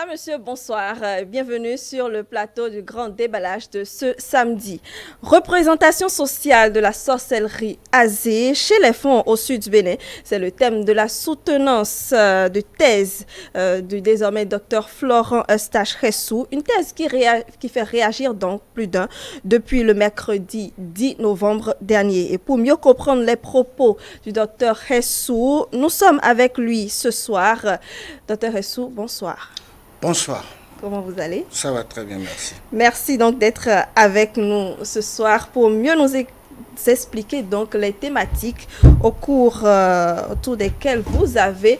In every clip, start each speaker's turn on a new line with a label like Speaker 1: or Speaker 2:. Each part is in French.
Speaker 1: Mesdames, Messieurs, bonsoir. Bienvenue sur le plateau du grand déballage de ce samedi. Représentation sociale de la sorcellerie azé chez les fonds au sud du Bénin. C'est le thème de la soutenance de thèse du désormais docteur Florent Eustache-Ressou. Une thèse qui fait réagir donc plus d'un depuis le mercredi 10 novembre dernier. Et pour mieux comprendre les propos du docteur Ressou, nous sommes avec lui ce soir. Docteur Ressou, bonsoir.
Speaker 2: Bonsoir.
Speaker 1: Comment vous allez?
Speaker 2: Ça va très bien, merci.
Speaker 1: Merci donc d'être avec nous ce soir pour mieux nous expliquer donc les thématiques autour desquelles vous avez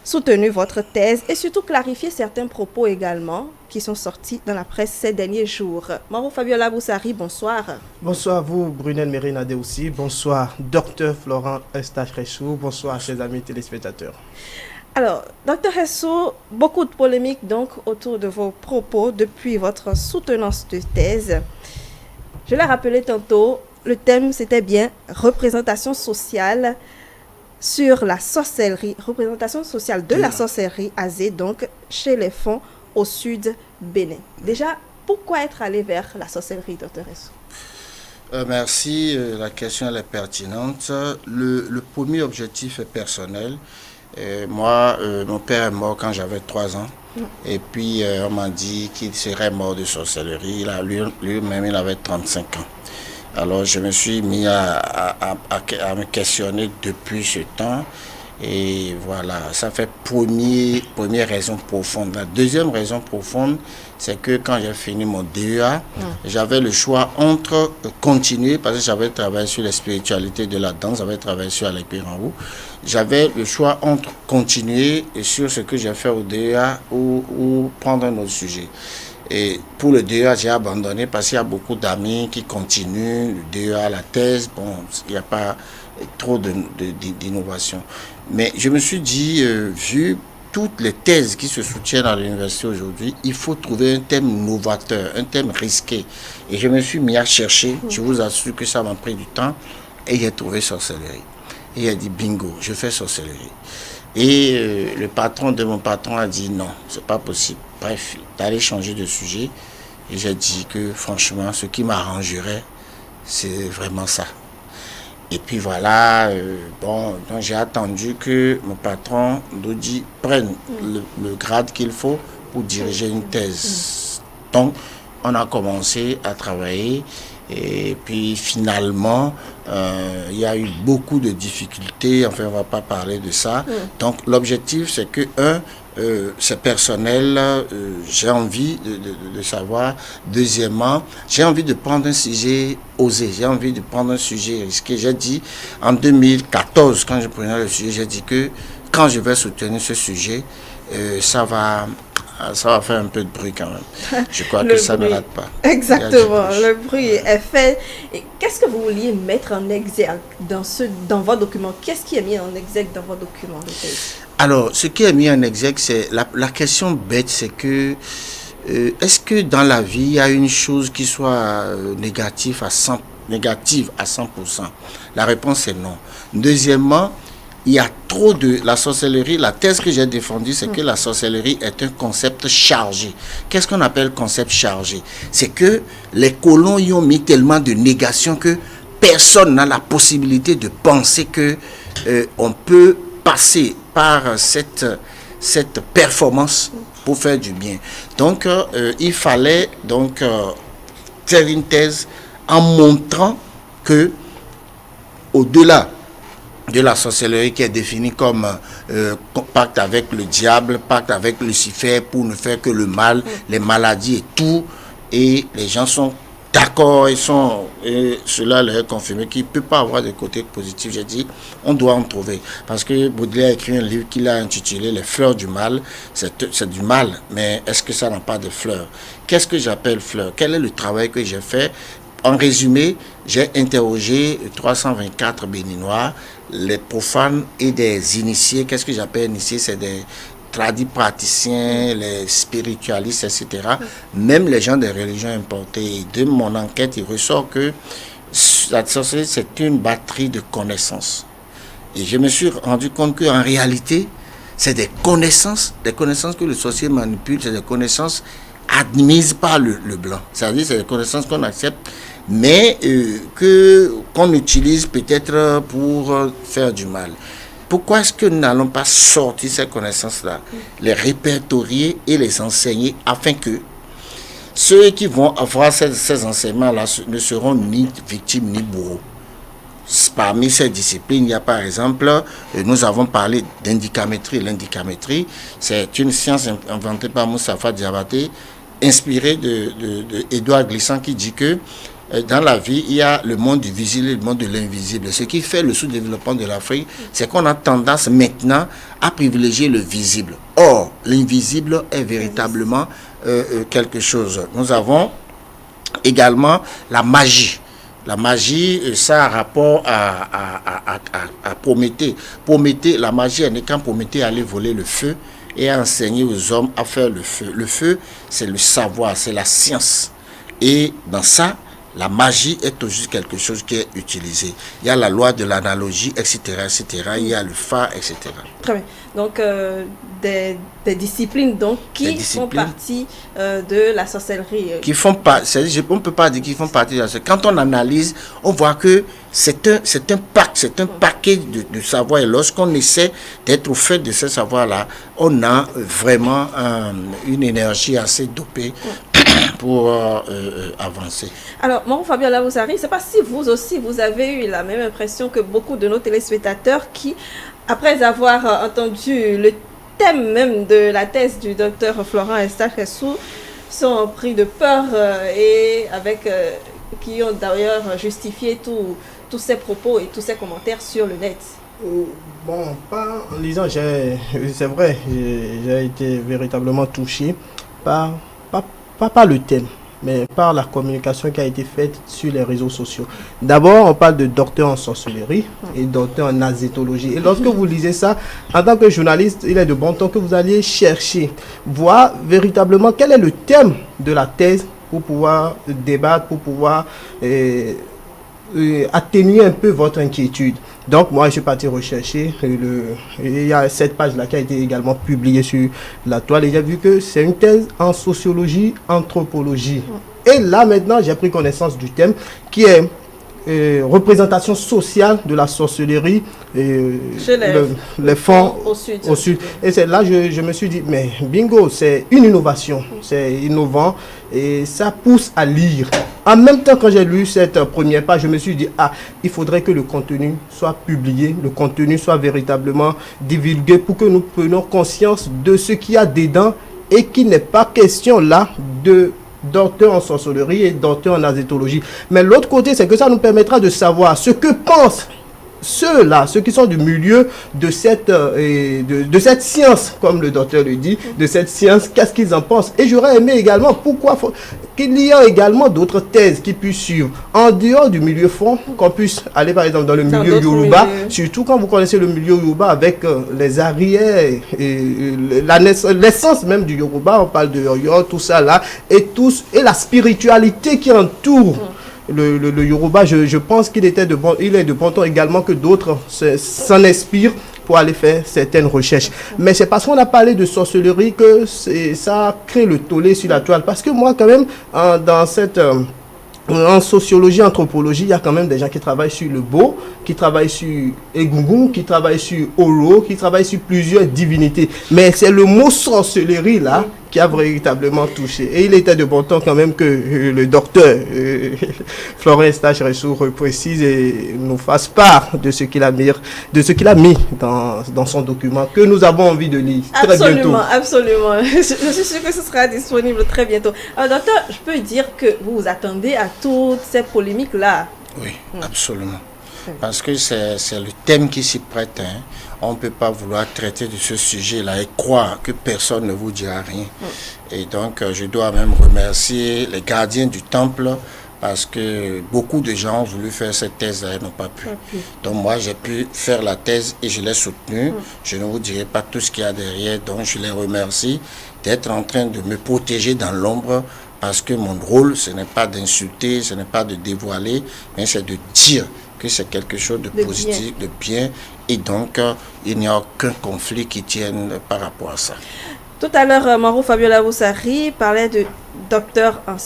Speaker 1: soutenu votre thèse et surtout clarifier certains propos également qui sont sortis dans la presse ces derniers jours. Maro Fabiola Boussari, bonsoir.
Speaker 3: Bonsoir à vous, Brunel Mérinade aussi. Bonsoir, docteur Florent Eustache-Ressou. Bonsoir à chers amis téléspectateurs.
Speaker 1: Alors, docteur Ressou, beaucoup de polémiques donc autour de vos propos depuis votre soutenance de thèse. Je l'ai rappelé tantôt, le thème c'était bien représentation sociale sur la sorcellerie, représentation sociale de la sorcellerie azé, donc chez les fonds au sud Bénin. Déjà, pourquoi être allé vers la sorcellerie, docteur Ressou?
Speaker 2: Merci, la question elle est pertinente. Le premier objectif est personnel. Mon père est mort quand j'avais 3 ans. Et puis, on m'a dit qu'il serait mort de sorcellerie. Lui-même, il avait 35 ans. Alors, je me suis mis à me questionner depuis ce temps. Et voilà, ça fait première raison profonde. La deuxième raison profonde, c'est que quand j'ai fini mon DEA, j'avais le choix entre continuer, parce que j'avais travaillé sur la spiritualité de la danse, j'avais travaillé sur Alekpiranwu. J'avais le choix entre continuer sur ce que j'ai fait au DEA ou prendre un autre sujet. Et pour le DEA, j'ai abandonné parce qu'il y a beaucoup d'amis qui continuent le DEA, la thèse. Bon, il n'y a pas trop d'innovation. Mais je me suis dit, vu toutes les thèses qui se soutiennent à l'université aujourd'hui, il faut trouver un thème novateur, un thème risqué. Et je me suis mis à chercher, je vous assure que ça m'a pris du temps, et j'ai trouvé sorcellerie. Et il a dit, bingo, je fais sorcellerie. Et le patron de mon patron a dit, non, c'est pas possible. Bref, d'aller changer de sujet. Et j'ai dit que franchement, ce qui m'arrangerait, c'est vraiment ça. Et puis voilà, donc j'ai attendu que mon patron, Dodi, prenne le grade qu'il faut pour diriger une thèse. Donc, on a commencé à travailler. Et puis finalement, il y a eu beaucoup de difficultés. Enfin, on ne va pas parler de ça. Donc, l'objectif, c'est que, c'est personnel, j'ai envie de savoir. Deuxièmement, j'ai envie de prendre un sujet osé, j'ai envie de prendre un sujet risqué. J'ai dit, en 2014, quand je prenais le sujet, j'ai dit que quand je vais soutenir ce sujet, ça va faire un peu de bruit quand même. Je crois que ça ne rate pas.
Speaker 1: Exactement, le bruit est fait. Et qu'est-ce que vous vouliez mettre en exergue dans votre document? Qu'est-ce qui est mis en exergue dans votre document de thèse?
Speaker 2: Alors, ce qui est mis en exergue, c'est la question bête, c'est que est-ce que dans la vie, il y a une chose qui soit négative à 100%? La réponse est non. Deuxièmement, il y a trop de la sorcellerie. La thèse que j'ai défendue, c'est que la sorcellerie est un concept chargé. Qu'est-ce qu'on appelle concept chargé? C'est que les colons y ont mis tellement de négation que personne n'a la possibilité de penser que on peut passer par cette performance pour faire du bien. Donc, il fallait donc faire une thèse en montrant que au-delà de la sorcellerie qui est définie comme pacte avec le diable, pacte avec Lucifer pour ne faire que le mal, les maladies et tout, et les gens sont d'accord, et cela leur est confirmé qu'il ne peut pas avoir de côté positif. J'ai dit, on doit en trouver. Parce que Baudelaire a écrit un livre qu'il a intitulé Les fleurs du mal. C'est du mal, mais est-ce que ça n'a pas de fleurs? Qu'est-ce que j'appelle fleurs? Quel est le travail que j'ai fait? En résumé, j'ai interrogé 324 Béninois, les profanes et des initiés. Qu'est-ce que j'appelle initiés? C'est des tradis praticiens, les spiritualistes, etc. Même les gens des religions importées. Et de mon enquête, il ressort que la sorcellerie, c'est une batterie de connaissances. Et je me suis rendu compte qu'en réalité, c'est des connaissances que le sorcier manipule, c'est des connaissances admises par le blanc. C'est-à-dire c'est des connaissances qu'on accepte, mais qu'on utilise peut-être pour faire du mal. Pourquoi est-ce que nous n'allons pas sortir ces connaissances-là, les répertorier et les enseigner afin que ceux qui vont avoir ces enseignements-là ne seront ni victimes ni bourreaux. Parmi ces disciplines, il y a par exemple, nous avons parlé d'indicamétrie. L'indicamétrie, c'est une science inventée par Moustapha Diabaté, inspirée de Édouard Glissant, qui dit que dans la vie, il y a le monde du visible et le monde de l'invisible. Ce qui fait le sous-développement de l'Afrique, c'est qu'on a tendance maintenant à privilégier le visible. Or, l'invisible est véritablement quelque chose. Nous avons également la magie. La magie, ça a rapport à Prométhée. Prométhée, la magie est née quand Prométhée allait voler le feu et a enseigné aux hommes à faire le feu. Le feu, c'est le savoir, c'est la science. Et dans ça, la magie est toujours quelque chose qui est utilisé. Il y a la loi de l'analogie, etc., etc. Il y a le phare, etc.
Speaker 1: Très bien. Donc, des disciplines donc, font partie de la sorcellerie.
Speaker 2: Qui font pas, on ne peut pas dire qu'ils font partie de la sorcellerie. Quand on analyse, on voit que c'est un paquet de savoir. Et lorsqu'on essaie d'être au fait de ce savoir-là, on a vraiment une énergie assez dopée pour avancer.
Speaker 1: Alors, moi, Fabien Lavoussari, je ne sais pas si vous aussi, vous avez eu la même impression que beaucoup de nos téléspectateurs qui, après avoir entendu le thème même de la thèse du docteur Florent Eustache-Ressou, sont pris de peur et qui ont d'ailleurs justifié tous ces propos et tous ces commentaires sur le net.
Speaker 3: Bon, pas en lisant, c'est vrai, j'ai été véritablement touché pas par le thème, mais par la communication qui a été faite sur les réseaux sociaux. D'abord, on parle de docteur en sorcellerie et docteur en azétologie. Et lorsque vous lisez ça, en tant que journaliste, il est de bon ton que vous alliez chercher, voir véritablement quel est le thème de la thèse pour pouvoir débattre, pour pouvoir atténuer un peu votre inquiétude. Donc moi je suis parti rechercher, il y a cette page là qui a été également publiée sur la toile et j'ai vu que c'est une thèse en sociologie, anthropologie. Et là maintenant j'ai pris connaissance du thème qui est représentation sociale de la sorcellerie les fonds au sud. Et c'est là je me suis dit, mais bingo, c'est une innovation, c'est innovant et ça pousse à lire. En même temps, quand j'ai lu cette première page, je me suis dit, il faudrait que le contenu soit publié, le contenu soit véritablement divulgué pour que nous prenions conscience de ce qu'il y a dedans et qu'il n'est pas question là de docteur en sorcellerie et docteur en azétologie. Mais l'autre côté, c'est que ça nous permettra de savoir ce que pensent ceux qui sont du milieu de cette science, comme le docteur le dit, de cette science, qu'est-ce qu'ils en pensent. Et j'aurais aimé également qu'il y ait également d'autres thèses qui puissent suivre en dehors du milieu fond, qu'on puisse aller par exemple dans le milieu Yoruba, surtout quand vous connaissez le milieu Yoruba avec les arrières et l'essence même du Yoruba, on parle de Oyo, tout ça là, et la spiritualité qui entoure le Yoruba. Je pense il est de bon ton également que d'autres s'en inspirent pour aller faire certaines recherches. Mais c'est parce qu'on a parlé de sorcellerie que ça crée le tollé sur la toile. Parce que moi, quand même, en sociologie, anthropologie, il y a quand même des gens qui travaillent sur le Bo, qui travaillent sur Egungun, qui travaillent sur Oro, qui travaillent sur plusieurs divinités. Mais c'est le mot sorcellerie là qui a véritablement touché. Et il était de bon temps quand même que le docteur Florent Eustache-Ressou précise et nous fasse part de ce qu'il a mis dans son document que nous avons envie de lire très bientôt.
Speaker 1: Absolument. Je suis sûre que ce sera disponible très bientôt. Alors docteur, je peux dire que vous vous attendez à toutes ces polémiques là.
Speaker 2: Oui, absolument. Parce que c'est le thème qui s'y prête. On ne peut pas vouloir traiter de ce sujet-là et croire que personne ne vous dira rien. Et donc, je dois même remercier les gardiens du temple parce que beaucoup de gens ont voulu faire cette thèse-là et n'ont pas pu. Donc, moi, j'ai pu faire la thèse et je l'ai soutenue. Je ne vous dirai pas tout ce qu'il y a derrière. Donc, je les remercie d'être en train de me protéger dans l'ombre parce que mon rôle, ce n'est pas d'insulter, ce n'est pas de dévoiler, mais c'est de dire que c'est quelque chose de
Speaker 1: De
Speaker 2: positif, de bien, et donc il n'y a aucun conflit qui tienne par rapport à ça.
Speaker 1: Tout à l'heure, Marou Fabiola Boussari parlait de docteur en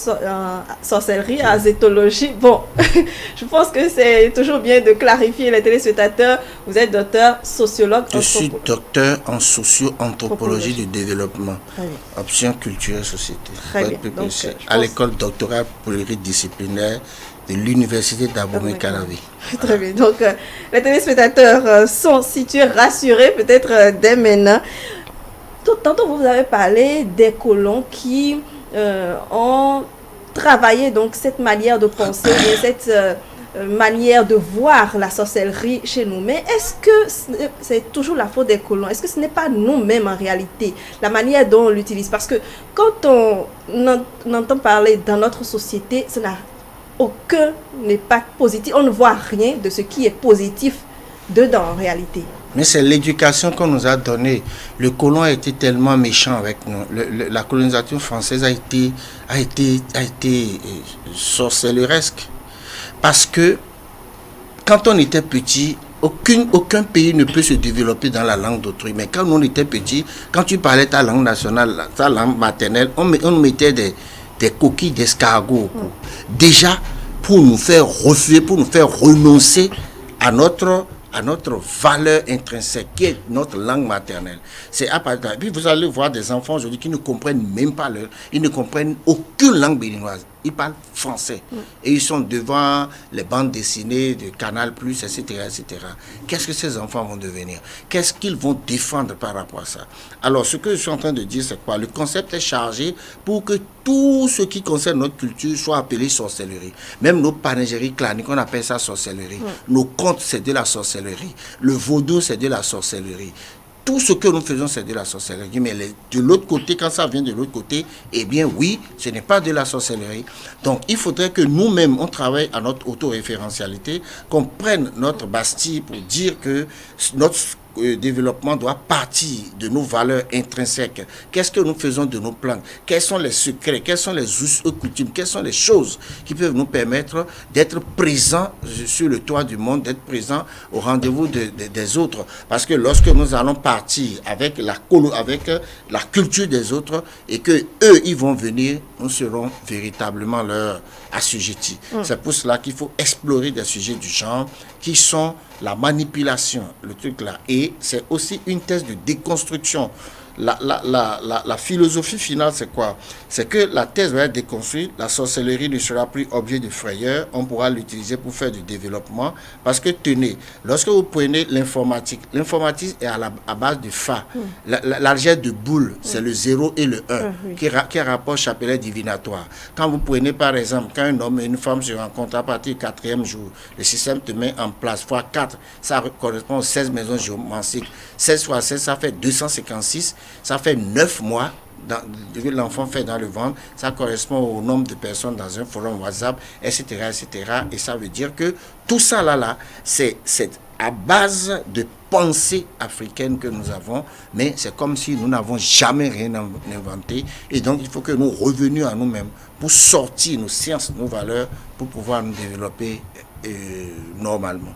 Speaker 1: sorcellerie, en zétologie. Bon, je pense que c'est toujours bien de clarifier les téléspectateurs. Vous êtes docteur sociologue.
Speaker 2: Je suis docteur en socio-anthropologie du développement. Option culture société.
Speaker 1: Très bien. Donc,
Speaker 2: à l'école doctorat pluridisciplinaire de l'université d'Abomey-Calavi.
Speaker 1: Très bien. Donc, les téléspectateurs sont situés, rassurés peut-être dès maintenant. Tantôt, vous avez parlé des colons qui ont travaillé donc cette manière de penser et cette manière de voir la sorcellerie chez nous. Mais est-ce que c'est toujours la faute des colons? Est-ce que ce n'est pas nous-mêmes en réalité, la manière dont on l'utilise? Parce que quand on entend parler dans notre société, ça n'a aucun impact positif. On ne voit rien de ce qui est positif dedans en réalité.
Speaker 2: Mais c'est l'éducation qu'on nous a donnée. Le colon a été tellement méchant avec nous. La colonisation française a été sorcelleresque. Parce que quand on était petit, aucun pays ne peut se développer dans la langue d'autrui. Mais quand on était petit, quand tu parlais ta langue nationale, ta langue maternelle, on mettait des coquilles d'escargot au cou. Déjà, pour nous faire refuser, pour nous faire renoncer à notre valeur intrinsèque, qui est notre langue maternelle. C'est à partir de... Puis vous allez voir des enfants aujourd'hui qui ne comprennent même pas ils ne comprennent aucune langue béninoise. Ils parlent français. Et ils sont devant les bandes dessinées de Canal+, etc., etc. Qu'est-ce que ces enfants vont devenir? Qu'est-ce qu'ils vont défendre par rapport à ça? Alors, ce que je suis en train de dire, c'est quoi? Le concept est chargé pour que tout ce qui concerne notre culture soit appelé sorcellerie. Même nos panégyries claniques, on appelle ça sorcellerie. Nos contes, c'est de la sorcellerie. Le vaudou, c'est de la sorcellerie. Tout ce que nous faisons, c'est de la sorcellerie. Mais de l'autre côté, quand ça vient de l'autre côté, eh bien oui, ce n'est pas de la sorcellerie. Donc, il faudrait que nous-mêmes, on travaille à notre autoréférentialité, qu'on prenne notre Bastille pour dire que notre développement doit partir de nos valeurs intrinsèques. Qu'est-ce que nous faisons de nos plantes? Quels sont les secrets? Quels sont les coutumes? Quelles sont les choses qui peuvent nous permettre d'être présents sur le toit du monde, d'être présents au rendez-vous des autres? Parce que lorsque nous allons partir avec la culture des autres et que eux, ils vont venir, nous serons véritablement leur assujettis. C'est pour cela qu'il faut explorer des sujets du genre qui sont la manipulation, le truc là. Et c'est aussi une thèse de déconstruction. La philosophie finale, c'est quoi? C'est que la thèse va être déconstruite, la sorcellerie ne sera plus objet de frayeur, on pourra l'utiliser pour faire du développement. Parce que tenez, lorsque vous prenez l'informatique est à base de Fa. L'algèbre de boule, c'est le 0 et le 1, qui rapporte chapelet divinatoire. Quand vous prenez par exemple, quand un homme et une femme se rencontrent à partir du 4e jour, le système te met en place, fois 4, ça correspond aux 16 maisons géomantiques. 16 fois 16, ça fait 256. Ça fait 9 mois que l'enfant fait dans le ventre. Ça correspond au nombre de personnes dans un forum WhatsApp, etc., etc. Et ça veut dire que tout ça là, c'est à base de pensée africaine que nous avons, mais c'est comme si nous n'avons jamais rien inventé. Et donc, il faut que nous revenions à nous-mêmes pour sortir nos sciences, nos valeurs, pour pouvoir nous développer normalement.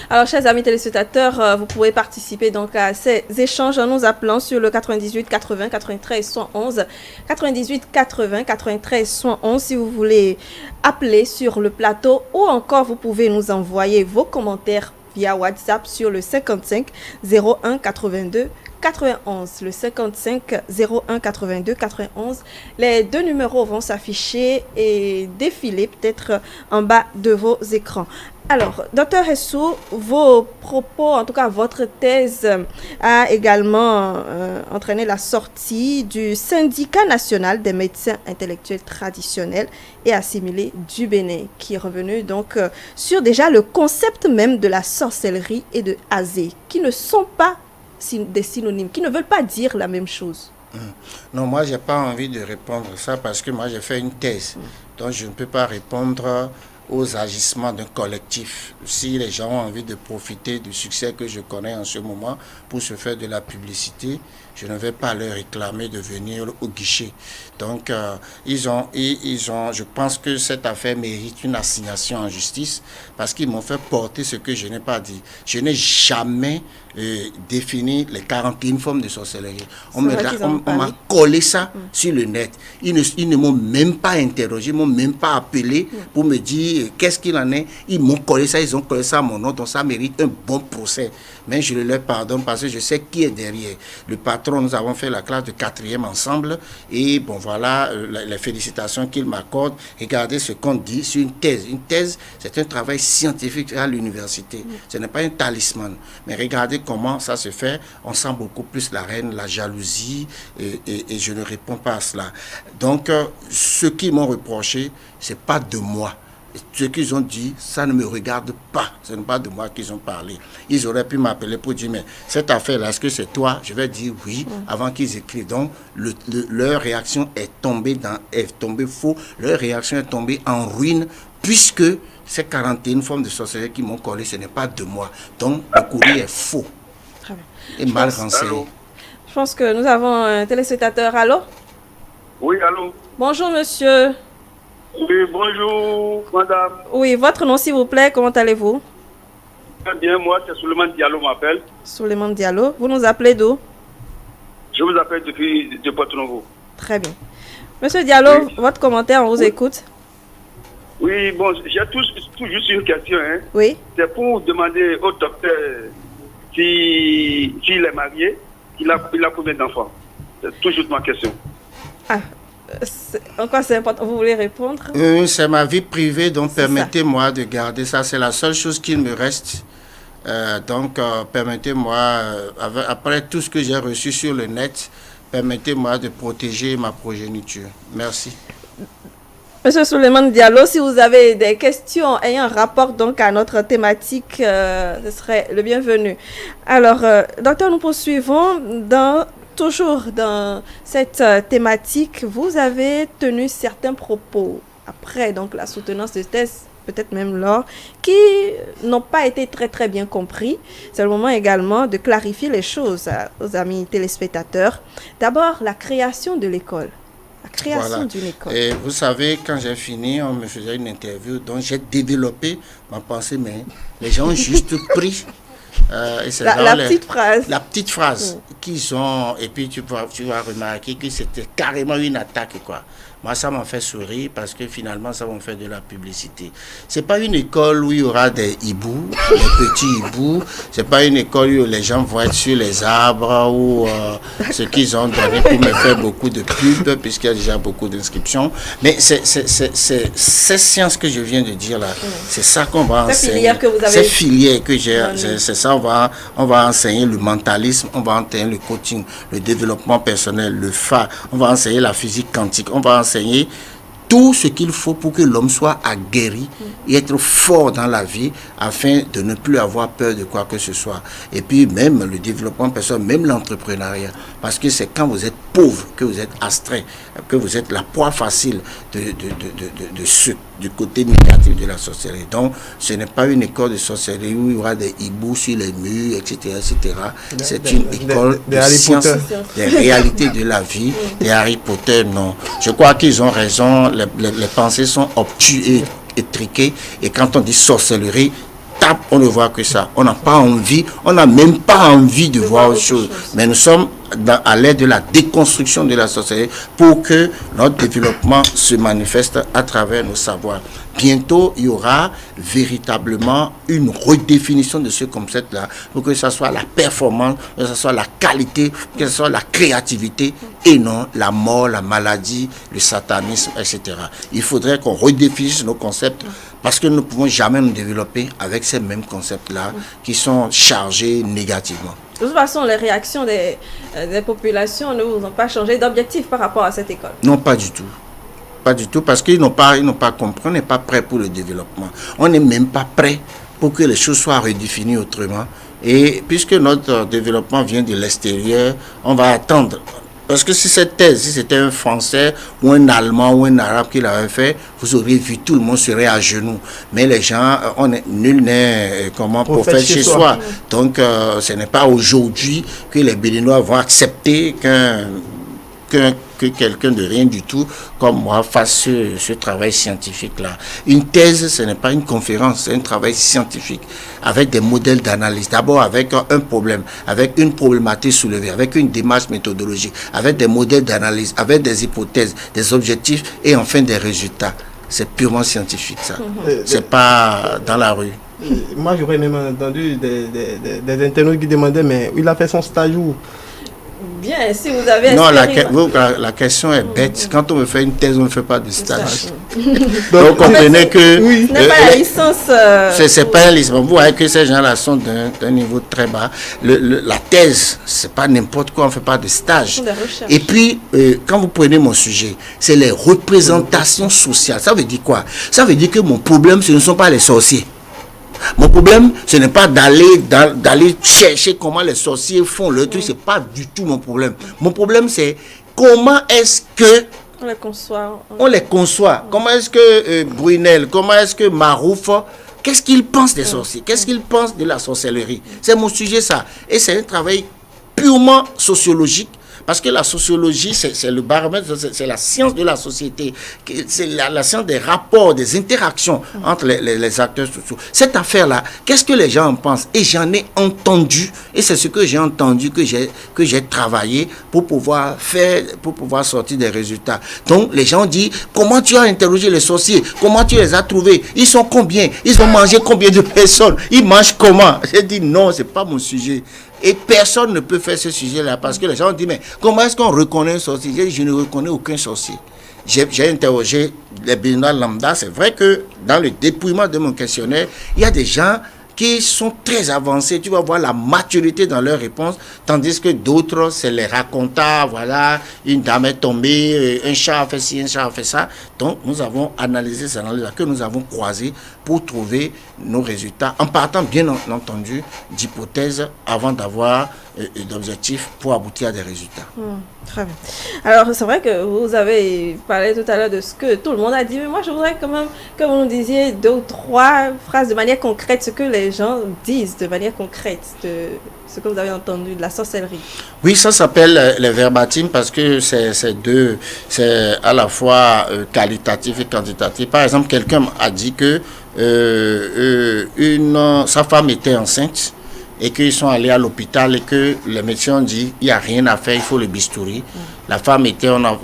Speaker 1: Alors, chers amis téléspectateurs, vous pouvez participer donc à ces échanges en nous appelant sur le 98 80 93 111 98 80 93 111 si vous voulez appeler sur le plateau, ou encore vous pouvez nous envoyer vos commentaires via WhatsApp sur le 55 01 82 91, le 55 01 82 91. Les deux numéros vont s'afficher et défiler peut-être en bas de vos écrans. Alors, Dr Hessou, vos propos, en tout cas votre thèse, a également entraîné la sortie du syndicat national des médecins intellectuels traditionnels et assimilés du Bénin, qui est revenu donc sur déjà le concept même de la sorcellerie et de Azé, qui ne sont pas des synonymes, qui ne veulent pas dire la même chose.
Speaker 2: Non, moi, j'ai pas envie de répondre à ça parce que moi, j'ai fait une thèse. Donc, je ne peux pas répondre aux agissements d'un collectif. Si les gens ont envie de profiter du succès que je connais en ce moment pour se faire de la publicité, je ne vais pas leur réclamer de venir au guichet. Donc, je pense que cette affaire mérite une assignation en justice parce qu'ils m'ont fait porter ce que je n'ai pas dit. Je n'ai jamais défini les 41 formes de sorcellerie. On m'a collé ça sur le net. Ils ne m'ont même pas interrogé, ils ne m'ont même pas appelé pour me dire qu'est-ce qu'il en est. Ils m'ont collé ça, ils ont collé ça à mon nom, donc ça mérite un bon procès. Mais je leur pardonne parce que je sais qui est derrière. Le patron, nous avons fait la classe de 4e ensemble et bon voilà, les félicitations qu'il m'accorde. Regardez ce qu'on dit sur une thèse. Une thèse, c'est un travail scientifique à l'université. Ce n'est pas un talisman. Mais regardez comment ça se fait. On sent beaucoup plus la haine, la jalousie et je ne réponds pas à cela. Donc, ce qu'ils m'ont reproché, ce n'est pas de moi. Ce qu'ils ont dit, ça ne me regarde pas. Ce n'est pas de moi qu'ils ont parlé. Ils auraient pu m'appeler pour dire, mais cette affaire-là, est-ce que c'est toi? Je vais dire oui avant qu'ils écrivent. Donc, leur réaction est tombée faux. Leur réaction est tombée en ruine puisque ces 41 formes de sorcellerie qui m'ont collé, ce n'est pas de moi. Donc, le courrier est faux et mal renseigné.
Speaker 1: Je pense que nous avons un téléspectateur. Allô?
Speaker 4: Oui, allô?
Speaker 1: Bonjour, monsieur.
Speaker 4: Oui, bonjour, madame.
Speaker 1: Oui, votre nom, s'il vous plaît, comment allez-vous?
Speaker 4: Très bien, moi, c'est Souleymane Diallo m'appelle.
Speaker 1: Souleymane Diallo. Vous nous appelez d'où?
Speaker 4: Je vous appelle depuis de Porto-Novo.
Speaker 1: Très bien. Monsieur Diallo,
Speaker 4: oui.
Speaker 1: Votre commentaire, on vous écoute.
Speaker 4: Oui, bon, j'ai tout juste une question. Hein.
Speaker 1: Oui.
Speaker 4: C'est pour demander au docteur s'il est marié, il a combien d'enfants. C'est tout juste ma question.
Speaker 1: Ah. Encore c'est important, vous voulez répondre?
Speaker 2: C'est ma vie privée, donc permettez-moi de garder ça. C'est la seule chose qu'il me reste. Donc, permettez-moi, après tout ce que j'ai reçu sur le net, permettez-moi de protéger ma progéniture. Merci.
Speaker 1: Monsieur Souleymane Diallo, si vous avez des questions ayant rapport donc à notre thématique, ce serait le bienvenu. Alors, docteur, nous poursuivons toujours dans cette thématique. Vous avez tenu certains propos après donc la soutenance de thèse, peut-être même lors, qui n'ont pas été très bien compris. C'est le moment également de clarifier les choses aux amis téléspectateurs. D'abord, la création de l'école. La création d'une école.
Speaker 2: Et vous savez, quand j'ai fini, on me faisait une interview, donc j'ai développé ma pensée, mais les gens ont juste pris la petite phrase qu'ils ont, et puis tu vas remarquer que c'était carrément une attaque, quoi. Moi, ça m'a fait sourire parce que finalement, ça m'a fait de la publicité. C'est pas une école où il y aura des hiboux, des petits hiboux. C'est pas une école où les gens vont être sur les arbres ou ce qu'ils ont donné pour me faire beaucoup de pubs, puisqu'il y a déjà beaucoup d'inscriptions. Mais c'est ces sciences que je viens de dire là, c'est ça qu'on va enseigner. Ces filières que j'ai, c'est ça, on va enseigner le mentalisme, on va enseigner le coaching, le développement personnel, le FA, on va enseigner la physique quantique, on va enseigner tout ce qu'il faut pour que l'homme soit aguerri et être fort dans la vie afin de ne plus avoir peur de quoi que ce soit. Et puis même le développement personnel, même l'entrepreneuriat. Parce que c'est quand vous êtes pauvre que vous êtes astreint, que vous êtes la proie facile du côté négatif de la sorcellerie. Donc ce n'est pas une école de sorcellerie où il y aura des hiboux sur les murs, etc. etc. C'est une école de sciences, des réalités de la vie. Des Harry Potter, non. Je crois qu'ils ont raison. Les pensées sont obtus et triquées. Et quand on dit sorcellerie, on ne voit que ça. On n'a pas envie, on n'a même pas envie de voir autre chose. Mais nous sommes à l'aide de la déconstruction de la sorcellerie pour que notre développement se manifeste à travers nos savoirs. Bientôt, il y aura véritablement une redéfinition de ce concept-là pour que ce soit la performance, que ce soit la qualité, que ce soit la créativité et non la mort, la maladie, le satanisme, etc. Il faudrait qu'on redéfinisse nos concepts parce que nous ne pouvons jamais nous développer avec ces mêmes concepts-là qui sont chargés négativement.
Speaker 1: De toute façon, les réactions des populations ne vous ont pas changé d'objectif par rapport à cette école?
Speaker 2: Non, pas du tout. Pas du tout, parce qu'ils n'ont pas compris, on n'est pas prêt pour le développement. On n'est même pas prêt pour que les choses soient redéfinies autrement. Et puisque notre développement vient de l'extérieur, on va attendre Parce que si cette thèse, si c'était un Français ou un Allemand ou un Arabe qui l'avait fait, vous auriez vu, tout le monde serait à genoux. Mais les gens, nul n'est prophète chez soi. Donc, ce n'est pas aujourd'hui que les Béninois vont accepter que quelqu'un de rien du tout comme moi fasse ce travail scientifique-là. Une thèse, ce n'est pas une conférence, c'est un travail scientifique avec des modèles d'analyse. D'abord avec un problème, avec une problématique soulevée, avec une démarche méthodologique, avec des modèles d'analyse, avec des hypothèses, des objectifs et enfin des résultats. C'est purement scientifique ça. C'est pas dans la rue.
Speaker 3: Moi, j'aurais même entendu des internautes qui demandaient, mais il a fait son stage où?
Speaker 1: Bien, si vous avez...
Speaker 2: Non, la question est bête. Quand on me fait une thèse, on ne fait pas de stage. Donc, comprenez que...
Speaker 1: Oui. Ce n'est pas la licence...
Speaker 2: C'est pas la licence. Vous voyez que ces gens-là sont d'un niveau très bas. La thèse, c'est pas n'importe quoi, on ne fait pas de stage. Et puis, quand vous prenez mon sujet, c'est les représentations sociales. Ça veut dire quoi? Ça veut dire que mon problème, ce ne sont pas les sorciers. Mon problème, ce n'est pas d'aller chercher comment les sorciers font le truc, c'est pas du tout mon problème. Mon problème, c'est comment est-ce que on les conçoit. Comment est-ce que Brunel, comment est-ce que Marouf, qu'est-ce qu'ils pensent des sorciers? Qu'est-ce qu'ils pensent de la sorcellerie? C'est mon sujet ça. Et c'est un travail purement sociologique. Parce que la sociologie, c'est le baromètre, c'est la science de la société, c'est la science des rapports, des interactions entre les acteurs sociaux. Cette affaire-là, qu'est-ce que les gens en pensent? Et j'en ai entendu, et c'est ce que j'ai entendu, que j'ai travaillé pour pouvoir sortir des résultats. Donc, les gens disent, comment tu as interrogé les sorciers? Comment tu les as trouvés? Ils sont combien? Ils ont mangé combien de personnes? Ils mangent comment? J'ai dit, non, c'est pas mon sujet. Et personne ne peut faire ce sujet-là parce que les gens ont dit, mais comment est-ce qu'on reconnaît un sorcier? J'ai dit, je ne reconnais aucun sorcier. J'ai interrogé les Béninois lambda. C'est vrai que dans le dépouillement de mon questionnaire, il y a des gens qui sont très avancés. Tu vas voir la maturité dans leurs réponses, tandis que d'autres, c'est les racontants. Voilà, une dame est tombée, un chat a fait ci, un chat a fait ça. Donc, nous avons analysé ces analyses-là que nous avons croisées pour trouver nos résultats, en partant bien entendu d'hypothèses avant d'avoir d'objectifs pour aboutir à des résultats.
Speaker 1: Très bien. Alors, c'est vrai que vous avez parlé tout à l'heure de ce que tout le monde a dit, mais moi, je voudrais quand même que vous nous disiez 2 ou 3 phrases de manière concrète, ce que les gens disent de manière concrète, de ce que vous avez entendu de la sorcellerie.
Speaker 2: Oui, ça s'appelle les verbatim parce que c'est à la fois qualitatif et quantitatif. Par exemple, quelqu'un a dit que sa femme était enceinte et qu'ils sont allés à l'hôpital et que les médecins ont dit il n'y a rien à faire, il faut le bistouri. La femme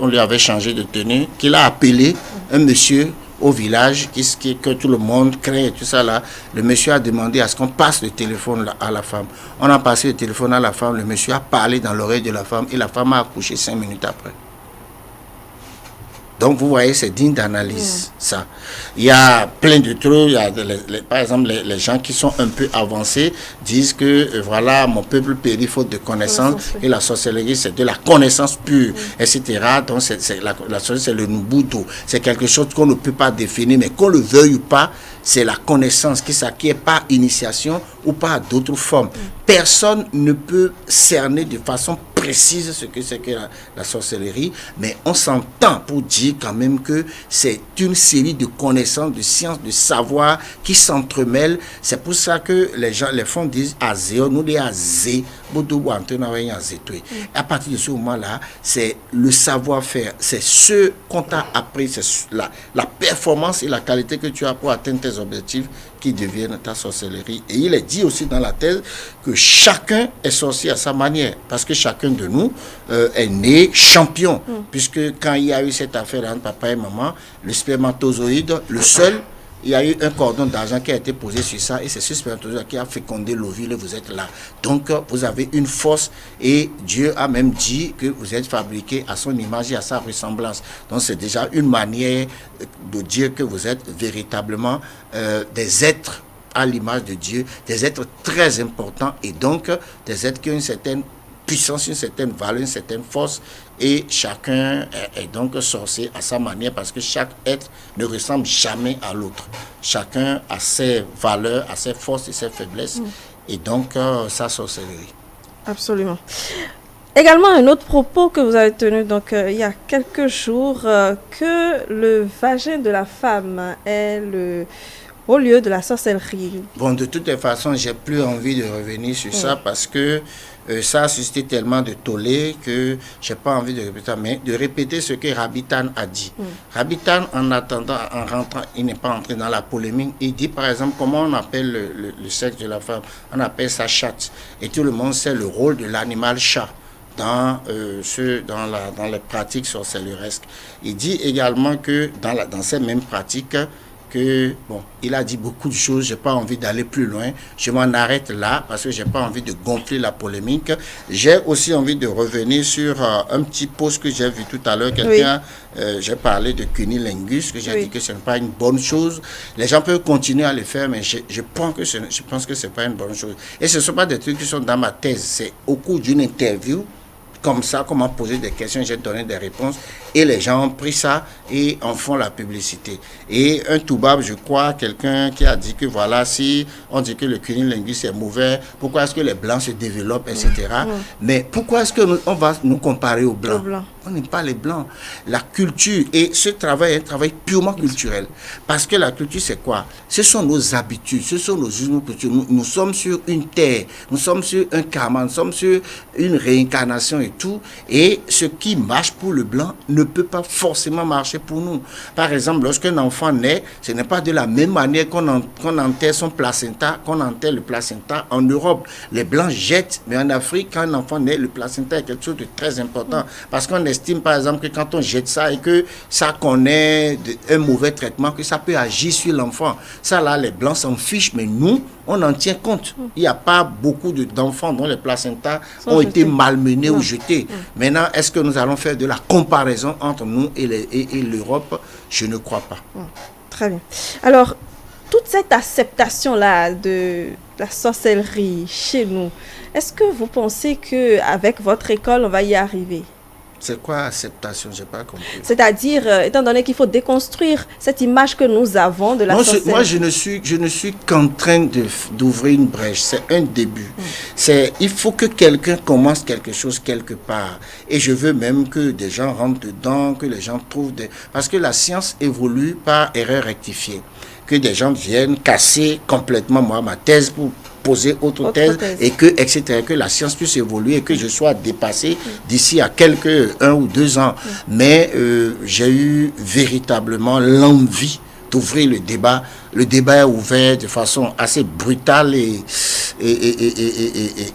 Speaker 2: on lui avait changé de tenue, qu'il a appelé un monsieur au village que tout le monde craint et tout ça là. Le monsieur a demandé à ce qu'on passe le téléphone à la femme. On a passé le téléphone à la femme, le monsieur a parlé dans l'oreille de la femme et la femme a accouché 5 minutes après. Donc, vous voyez, c'est digne d'analyse, ça. Il y a plein de trucs. Par exemple, les gens qui sont un peu avancés disent que, voilà, mon peuple périt faute de connaissance. Et la sorcellerie, c'est de la connaissance pure, etc. Donc, la sorcellerie, c'est le nubudo. C'est quelque chose qu'on ne peut pas définir, mais qu'on le veuille ou pas, c'est la connaissance qui s'acquiert par initiation ou par d'autres formes. Personne ne peut cerner de façon précise ce que c'est que la sorcellerie, mais on s'entend pour dire quand même que c'est une série de connaissances, de sciences, de savoirs qui s'entremêlent. C'est pour ça que les fonds disent Azéo, nous les Azé, à partir de ce moment-là, c'est le savoir-faire, c'est ce qu'on t'a appris, c'est la performance et la qualité que tu as pour atteindre tes objectifs qui deviennent ta sorcellerie. Et il est dit aussi dans la thèse que chacun est sorcier à sa manière, parce que chacun de nous est né champion, puisque quand il y a eu cette affaire entre papa et maman, le spermatozoïde, le seul, il y a eu un cordon d'argent qui a été posé sur ça, et c'est ce spermatozoïde qui a fécondé l'ovule et vous êtes là. Donc, vous avez une force, et Dieu a même dit que vous êtes fabriqué à son image et à sa ressemblance. Donc, c'est déjà une manière de dire que vous êtes véritablement des êtres à l'image de Dieu, des êtres très importants, et donc des êtres qui ont une certaine puissance, une certaine valeur, une certaine force, et chacun est donc sorcier à sa manière, parce que chaque être ne ressemble jamais à l'autre. Chacun a ses valeurs, a ses forces et ses faiblesses, et donc sa sorcellerie.
Speaker 1: Absolument. Également, un autre propos que vous avez tenu donc, il y a quelques jours, que le vagin de la femme est le haut lieu de la sorcellerie.
Speaker 2: Bon, de toutes les façons, j'ai plus envie de revenir sur ça parce que ça a suscité tellement de tollé que j'ai pas envie de répéter, mais de répéter ce que Rabbi Tan a dit. Rabbi Tan, en attendant, en rentrant, il n'est pas entré dans la polémique. Il dit, par exemple, comment on appelle le sexe de la femme. On appelle ça chatte. Et tout le monde sait le rôle de l'animal chat dans les pratiques sorcelleresques. Il dit également que dans ces mêmes pratiques, il a dit beaucoup de choses, j'ai pas envie d'aller plus loin, je m'en arrête là parce que j'ai pas envie de gonfler la polémique. J'ai aussi envie de revenir sur un petit post que j'ai vu tout à l'heure, j'ai parlé de cunilingus, que j'ai dit que ce n'est pas une bonne chose. Les gens peuvent continuer à le faire, mais je pense que c'est pas une bonne chose. Et ce ne sont pas des trucs qui sont dans ma thèse, c'est au cours d'une interview, comme ça, comment poser des questions, j'ai donné des réponses et les gens ont pris ça et en font la publicité. Et un toubab, je crois, quelqu'un qui a dit que voilà, si on dit que le cunilingus est mauvais, pourquoi est-ce que les blancs se développent, etc. Mais pourquoi est-ce qu'on va nous comparer aux blancs? On n'est pas les blancs. La culture, et ce travail est un travail purement culturel. Parce que la culture, c'est quoi? Ce sont nos habitudes, ce sont nos usages. Nous sommes sur une terre, nous sommes sur un karma, nous sommes sur une réincarnation et tout. Et ce qui marche pour le blanc ne peut pas forcément marcher pour nous. Par exemple, lorsqu'un enfant naît, ce n'est pas de la même manière qu'on enterre son placenta, qu'on enterre le placenta en Europe. Les blancs jettent, mais en Afrique, quand un enfant naît, le placenta est quelque chose de très important. Parce qu'on estime, par exemple, que quand on jette ça et que ça connaît un mauvais traitement, que ça peut agir sur l'enfant. Ça, là, les blancs s'en fichent, mais nous, on en tient compte. Il n'y a pas beaucoup d'enfants dont les placentas ont été malmenés ou jetés. Maintenant, est-ce que nous allons faire de la comparaison entre nous et l'Europe? Je ne crois pas.
Speaker 1: Très bien. Alors, toute cette acceptation-là de la sorcellerie chez nous, est-ce que vous pensez qu'avec votre école, on va y arriver?
Speaker 2: C'est quoi acceptation? Je n'ai pas compris.
Speaker 1: C'est-à-dire, étant donné qu'il faut déconstruire cette image que nous avons de la sorcellerie.
Speaker 2: Moi, je ne suis qu'en train d'ouvrir une brèche. C'est un début. Il faut que quelqu'un commence quelque chose quelque part. Et je veux même que des gens rentrent dedans, que les gens trouvent Parce que la science évolue par erreur rectifiée. Que des gens viennent casser complètement ma thèse pour poser autre thèse et etc., que la science puisse évoluer et que je sois dépassé d'ici à un ou 2 ans. Mais j'ai eu véritablement l'envie d'ouvrir le débat. Le débat est ouvert de façon assez brutale et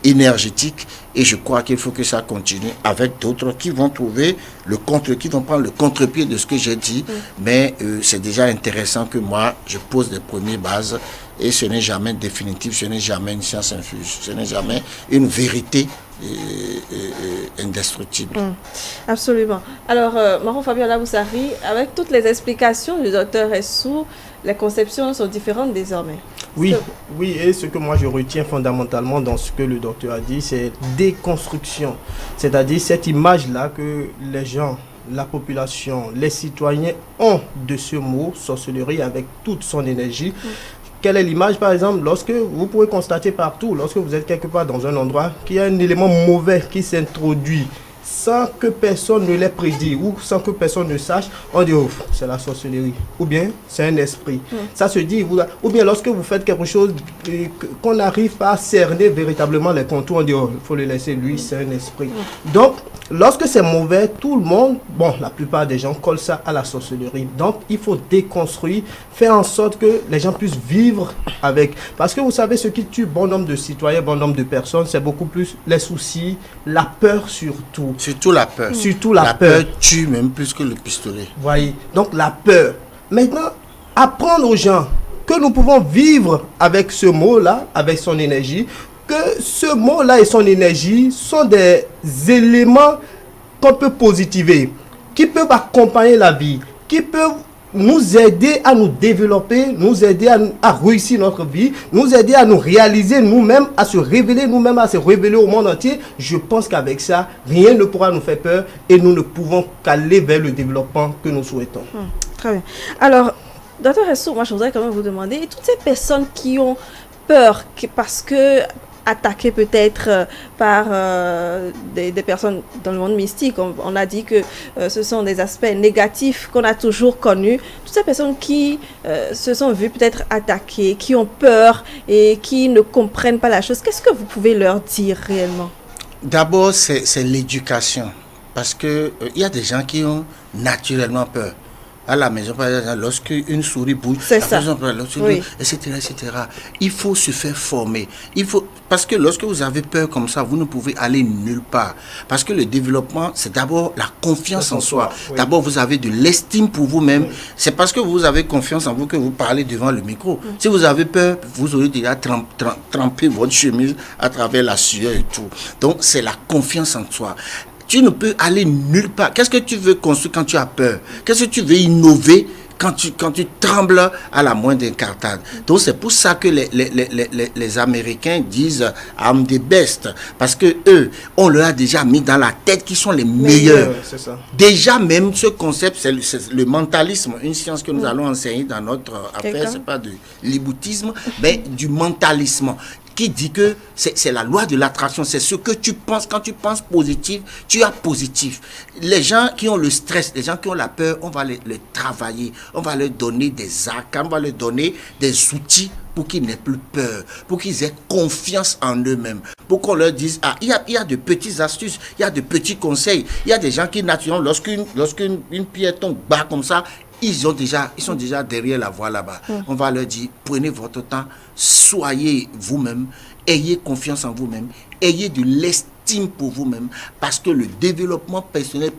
Speaker 2: énergétique. Et je crois qu'il faut que ça continue avec d'autres qui vont qui vont prendre le contre-pied de ce que j'ai dit. Mais c'est déjà intéressant que moi, je pose les premières bases. Et ce n'est jamais définitif, ce n'est jamais une science infuse, ce n'est jamais une vérité indestructible.
Speaker 1: Absolument. Alors, Maro Fabiola Boussari, avec toutes les explications du docteur Essou, les conceptions sont différentes désormais.
Speaker 3: Oui, et ce que moi je retiens fondamentalement dans ce que le docteur a dit, c'est déconstruction. C'est-à-dire cette image-là que les gens, la population, les citoyens ont de ce mot sorcellerie avec toute son énergie. Quelle est l'image, par exemple, lorsque vous pouvez constater partout, lorsque vous êtes quelque part dans un endroit, qu'il y a un élément mauvais qui s'introduit sans que personne ne l'ait prédit ou sans que personne ne sache, on dit, oh, c'est la sorcellerie. Ou bien, c'est un esprit. Ça se dit, ou bien lorsque vous faites quelque chose qu'on n'arrive pas à cerner véritablement les contours, on dit, oh, il faut le laisser, lui, c'est un esprit. Donc, lorsque c'est mauvais, tout le monde, la plupart des gens collent ça à la sorcellerie. Donc, il faut déconstruire, faire en sorte que les gens puissent vivre avec. Parce que vous savez, ce qui tue bon nombre de citoyens, bon nombre de personnes, c'est beaucoup plus les soucis, la peur surtout.
Speaker 2: Surtout la peur.
Speaker 3: Surtout la peur.
Speaker 2: La peur tue même plus que le pistolet.
Speaker 3: Voyez, donc la peur. Maintenant, apprendre aux gens que nous pouvons vivre avec ce mot-là, avec son énergie, que ce mot-là et son énergie sont des éléments qu'on peut positiver, qui peuvent accompagner la vie, qui peuvent nous aider à nous développer, nous aider à réussir notre vie, nous aider à nous réaliser nous-mêmes, à se révéler nous-mêmes, à se révéler au monde entier. Je pense qu'avec ça, rien ne pourra nous faire peur et nous ne pouvons qu'aller vers le développement que nous souhaitons.
Speaker 1: Très bien. Alors, Dr. Essou, moi je voudrais quand même vous demander, toutes ces personnes qui ont peur parce que attaqués peut-être par des personnes dans le monde mystique. On a dit que ce sont des aspects négatifs qu'on a toujours connus. Toutes ces personnes qui se sont vues peut-être attaquées, qui ont peur et qui ne comprennent pas la chose, qu'est-ce que vous pouvez leur dire réellement?
Speaker 2: D'abord, c'est l'éducation. Parce qu'il y a des gens qui ont naturellement peur. À la maison, par exemple, lorsqu'une souris bouge,
Speaker 1: oui.
Speaker 2: etc., etc. Il faut se faire former. Parce que lorsque vous avez peur comme ça, vous ne pouvez aller nulle part. Parce que le développement, c'est d'abord la confiance en soi. Oui. D'abord, vous avez de l'estime pour vous-même. Oui. C'est parce que vous avez confiance en vous que vous parlez devant le micro. Oui. Si vous avez peur, vous aurez déjà trempé votre chemise à travers la sueur et tout. Donc, c'est la confiance en soi. Tu ne peux aller nulle part. Qu'est-ce que tu veux construire quand tu as peur? Qu'est-ce que tu veux innover quand tu trembles à la moindre incartade? Donc c'est pour ça que les Américains disent I'm the best. Parce que eux, on leur a déjà mis dans la tête qu'ils sont les meilleurs.
Speaker 3: C'est ça.
Speaker 2: Déjà même ce concept, c'est le mentalisme, une science que nous allons enseigner dans notre affaire, c'est pas de l'iboutisme, mais du mentalisme. Qui dit que c'est la loi de l'attraction, c'est ce que tu penses. Quand tu penses positif, tu as positif. Les gens qui ont le stress, les gens qui ont la peur, on va les travailler, on va leur donner des arcanes, on va leur donner des outils pour qu'ils n'aient plus peur, pour qu'ils aient confiance en eux-mêmes, pour qu'on leur dise, il y a de petites astuces, il y a de petits conseils, il y a des gens qui naturellement, lorsqu'une pierre tombe bas comme ça, ils sont déjà derrière la voie là-bas. On va leur dire, prenez votre temps, soyez vous-même, ayez confiance en vous-même, ayez de l'estime pour vous-même, parce que le développement personnel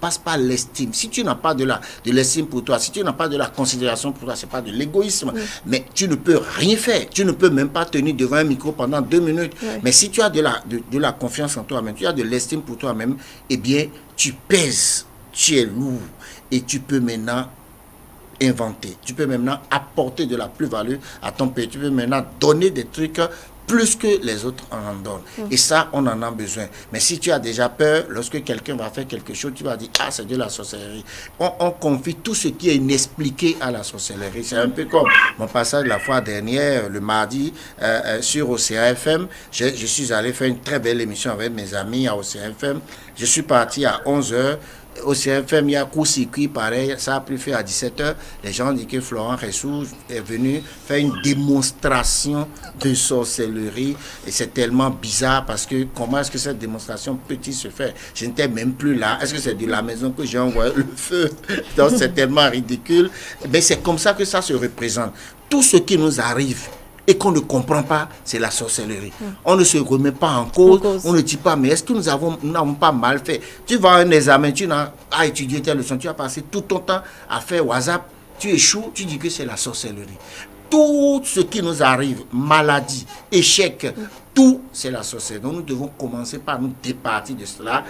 Speaker 2: passe par l'estime. Si tu n'as pas de l'estime pour toi, si tu n'as pas de la considération pour toi, c'est pas de l'égoïsme, mais tu ne peux rien faire. Tu ne peux même pas tenir devant un micro pendant 2 minutes. Mais si tu as de la confiance en toi-même, tu as de l'estime pour toi-même, eh bien, tu pèses, tu es lourd, et tu peux maintenant inventer. Tu peux maintenant apporter de la plus-value à ton pays. Tu peux maintenant donner des trucs plus que les autres en donnent. Et ça, on en a besoin. Mais si tu as déjà peur, lorsque quelqu'un va faire quelque chose, tu vas dire, c'est de la sorcellerie. On confie tout ce qui est inexpliqué à la sorcellerie. C'est un peu comme mon passage la fois dernière, le mardi, sur Océan FM. Je suis allé faire une très belle émission avec mes amis à Océan FM. Je suis parti à 11h. Au CFM, il y a court-circuit, pareil, ça a pris fait à 17h. Les gens disent que Florent Ressou est venu faire une démonstration de sorcellerie. Et c'est tellement bizarre parce que comment est-ce que cette démonstration peut-il se faire? Je n'étais même plus là. Est-ce que c'est de la maison que j'ai envoyé le feu? Donc c'est tellement ridicule. Mais c'est comme ça que ça se représente. Tout ce qui nous arrive et qu'on ne comprend pas, c'est la sorcellerie. On ne se remet pas en cause, on ne dit pas, mais est-ce que nous n'avons pas mal fait? Tu vas à un examen, tu n'as pas étudié telle leçon, tu as passé tout ton temps à faire WhatsApp, tu échoues, tu dis que c'est la sorcellerie. Tout ce qui nous arrive, maladie, échec, tout, c'est la sorcellerie. Donc nous devons commencer par nous départir de cela,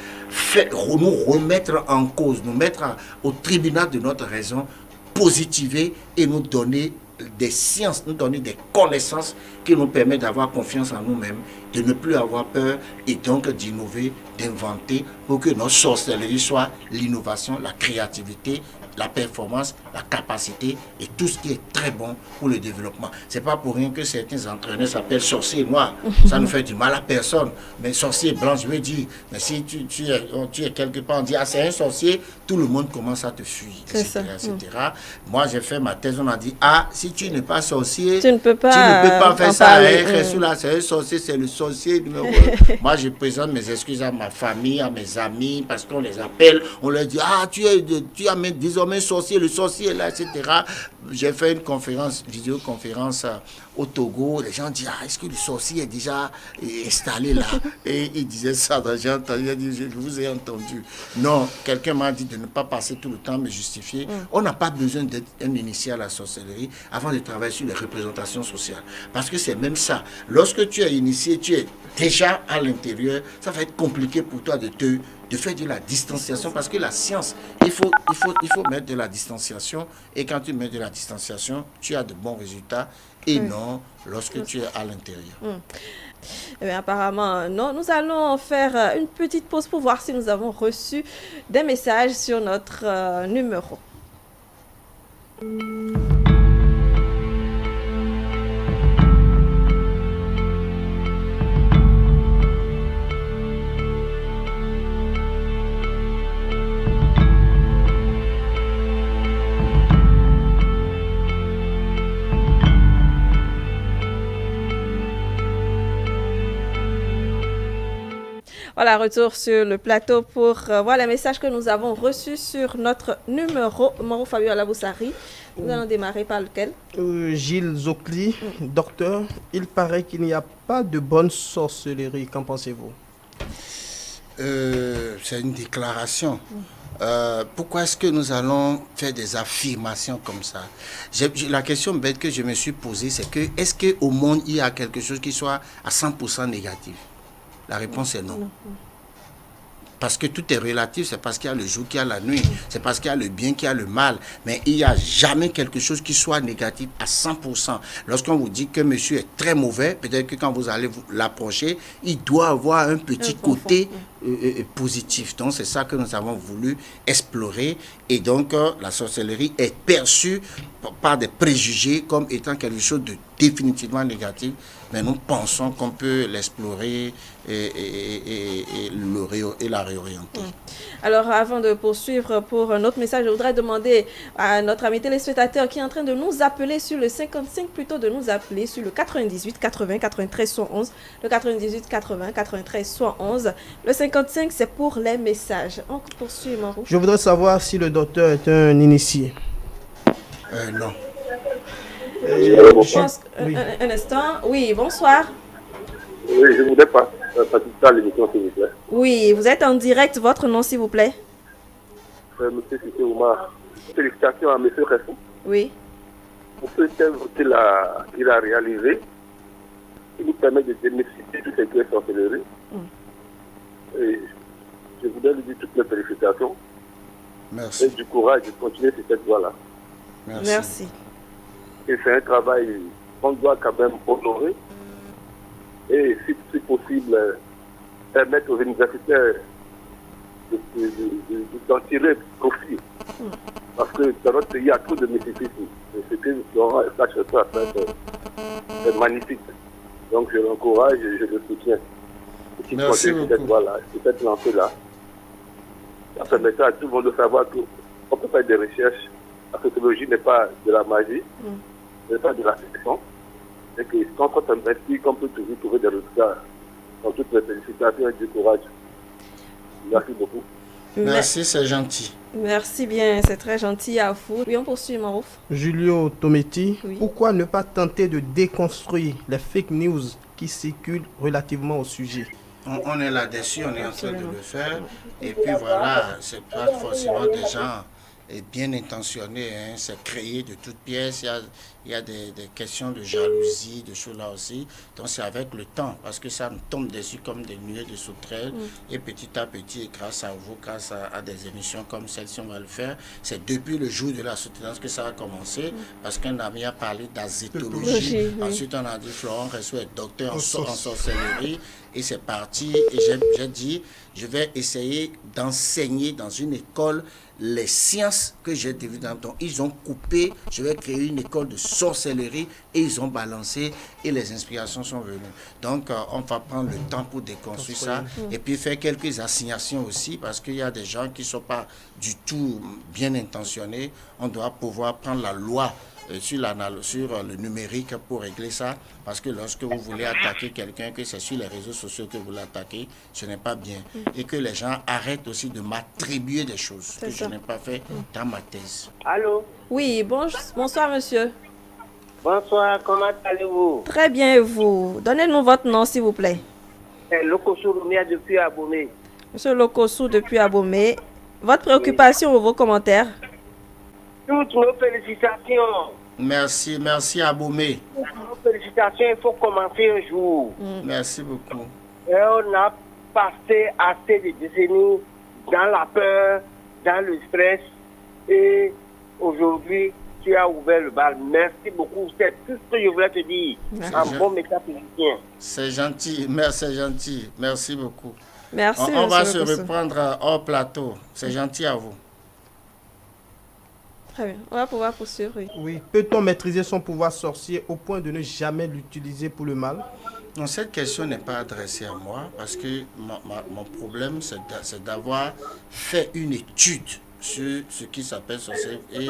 Speaker 2: nous remettre en cause, nous mettre au tribunal de notre raison, positiver et nous donner des sciences, nous donner des connaissances qui nous permettent d'avoir confiance en nous-mêmes, de ne plus avoir peur et donc d'innover, d'inventer pour que notre sorcellerie soit l'innovation, la créativité, la performance, la capacité et tout ce qui est très bon pour le développement. C'est pas pour rien que certains entraîneurs s'appellent sorciers noirs. Ça ne fait du mal à personne. Mais sorcier blanc, je veux dire, mais si tu es quelque part, on dit, c'est un sorcier, tout le monde commence à te fuir, etc. Moi, j'ai fait ma thèse, on a dit, si tu n'es pas sorcier,
Speaker 1: tu ne peux pas
Speaker 2: faire ça. C'est un sorcier, c'est le sorcier numéro 1. Moi, je présente mes excuses à ma famille, à mes amis, parce qu'on les appelle, on leur dit, tu as désormais un sorcier, le sorcier est là, etc. J'ai fait une vidéoconférence au Togo. Les gens disent, est-ce que le sorcier est déjà installé là? Et ils disaient ça, j'ai entendu, je vous ai entendu. Non, quelqu'un m'a dit de ne pas passer tout le temps à me justifier. On n'a pas besoin d'être un initié à la sorcellerie avant de travailler sur les représentations sociales. Parce que c'est même ça. Lorsque tu es initié, tu es déjà à l'intérieur, ça va être compliqué pour toi de faire de la distanciation, parce que la science, il faut mettre de la distanciation, et quand tu mets de la distanciation, tu as de bons résultats, et non lorsque tu es à l'intérieur.
Speaker 1: Eh bien, apparemment, non. Nous allons faire une petite pause pour voir si nous avons reçu des messages sur notre numéro. Voilà, retour sur le plateau pour voir les messages que nous avons reçus sur notre numéro. Moro Fabio Alaboussari. Nous allons démarrer par lequel?
Speaker 3: Gilles Zokli, docteur, il paraît qu'il n'y a pas de bonne sorcellerie. Qu'en pensez-vous?
Speaker 2: C'est une déclaration. Pourquoi est-ce que nous allons faire des affirmations comme ça? La question bête que je me suis posée, c'est que est-ce qu'au monde, il y a quelque chose qui soit à 100% négatif? La réponse est non. Parce que tout est relatif, c'est parce qu'il y a le jour qu'il y a la nuit, c'est parce qu'il y a le bien qu'il y a le mal, mais il n'y a jamais quelque chose qui soit négatif à 100%. Lorsqu'on vous dit que monsieur est très mauvais, peut-être que quand vous allez l'approcher, il doit avoir un petit côté positif. Donc c'est ça que nous avons voulu explorer, et donc la sorcellerie est perçue par des préjugés comme étant quelque chose de définitivement négatif, mais nous pensons qu'on peut l'explorer et la réorienter.
Speaker 1: Alors, avant de poursuivre pour un autre message, je voudrais demander à notre ami téléspectateur qui est en train de nous appeler sur le 55, plutôt de nous appeler sur le 98 80 93 111, le 98 80 93 111. Le 55, c'est pour les messages. On poursuit, Marou.
Speaker 3: Je voudrais savoir si le docteur est un initié.
Speaker 2: Non.
Speaker 1: Un instant. Oui, bonsoir.
Speaker 5: Oui, je voudrais participer à l'émission, s'il vous plaît.
Speaker 1: Oui, vous êtes en direct. Votre nom, s'il vous plaît.
Speaker 5: Monsieur Sissé Oumar. Félicitations à M. Ressou.
Speaker 1: Oui.
Speaker 5: Pour ce qu'il a réalisé, qui nous permet de démystifier toutes les sorcelleries. Et je voudrais lui dire toutes mes félicitations.
Speaker 2: Merci.
Speaker 5: Et du courage de continuer sur cette voie-là.
Speaker 1: Merci.
Speaker 5: Et c'est un travail qu'on doit quand même honorer. Et si possible, permettre aux universitaires d'en tirer profit. Parce que dans notre pays, il y a trop de mysticisme. Et ce que Laurent Sache à faire, c'est magnifique. Donc je l'encourage et je le soutiens. Et
Speaker 2: merci beaucoup.
Speaker 5: Cette voie-là, cette lancée-là, ça permettra à tout le monde de savoir qu'on peut faire des recherches. La sociologie n'est pas de la magie, n'est pas de la fiction. Et que quand on s'investit, qu'on peut toujours trouver des résultats. Dans toutes les félicitations et du courage. Merci beaucoup.
Speaker 2: Merci, c'est gentil.
Speaker 1: Merci bien, c'est très gentil à vous. Oui, on poursuit, Marouf.
Speaker 3: Julio Tometi,
Speaker 1: Oui.
Speaker 3: pourquoi ne pas tenter de déconstruire les fake news qui circulent relativement au sujet?
Speaker 2: On est là-dessus, on est en train de le faire. Et puis voilà, c'est pas forcément des gens bien intentionnés, hein. C'est créé de toutes pièces. Il y a des questions de jalousie, de choses là aussi. Donc c'est avec le temps, parce que ça nous tombe dessus comme des nuées de sauterelles. Et petit à petit, grâce à vous, grâce à des émissions comme celle-ci, on va le faire. C'est depuis le jour de la soutenance que ça a commencé, parce qu'un ami a parlé d'azétologie. Ensuite, on a dit Florent Ressou est docteur en sorcellerie. Et c'est parti. Et j'ai dit, je vais essayer d'enseigner dans une école les sciences que j'ai développées dans ton. Ils ont coupé, je vais créer une école de sorcellerie et ils ont balancé et les inspirations sont venues. Donc, on va prendre le temps pour déconstruire ça et puis faire quelques assignations aussi parce qu'il y a des gens qui ne sont pas du tout bien intentionnés. On doit pouvoir prendre la loi sur le numérique pour régler ça, parce que lorsque vous voulez attaquer quelqu'un, que c'est sur les réseaux sociaux que vous l'attaquez, ce n'est pas bien. Et que les gens arrêtent aussi de m'attribuer des choses que je n'ai pas fait dans ma thèse.
Speaker 6: Allô?
Speaker 1: Oui, bonsoir monsieur.
Speaker 6: Bonsoir, comment allez-vous?
Speaker 1: Très bien, et vous? Donnez-nous votre nom, s'il vous plaît.
Speaker 6: Lokosu Rumia depuis Abomey.
Speaker 1: Monsieur Lokosu depuis Abomey. Votre préoccupation ou vos commentaires?
Speaker 6: Toutes nos félicitations.
Speaker 2: Merci Abomey.
Speaker 6: Toutes nos félicitations, il faut commencer un jour.
Speaker 2: Merci beaucoup.
Speaker 6: Et on a passé assez de décennies dans la peur, dans le stress. Et aujourd'hui, tu as ouvert le bal. Merci beaucoup. C'est tout ce que je voulais te dire. Un bon métaphysicien.
Speaker 2: C'est gentil. Merci, gentil. Merci beaucoup.
Speaker 1: Merci.
Speaker 2: On va se reprendre hors plateau. C'est gentil à vous.
Speaker 1: Très bien. On va pouvoir poursuivre.
Speaker 3: Oui. Peut-on maîtriser son pouvoir sorcier au point de ne jamais l'utiliser pour le mal?
Speaker 2: Non, cette question n'est pas adressée à moi parce que mon problème, c'est d'avoir fait une étude sur ce qui s'appelle sorcellerie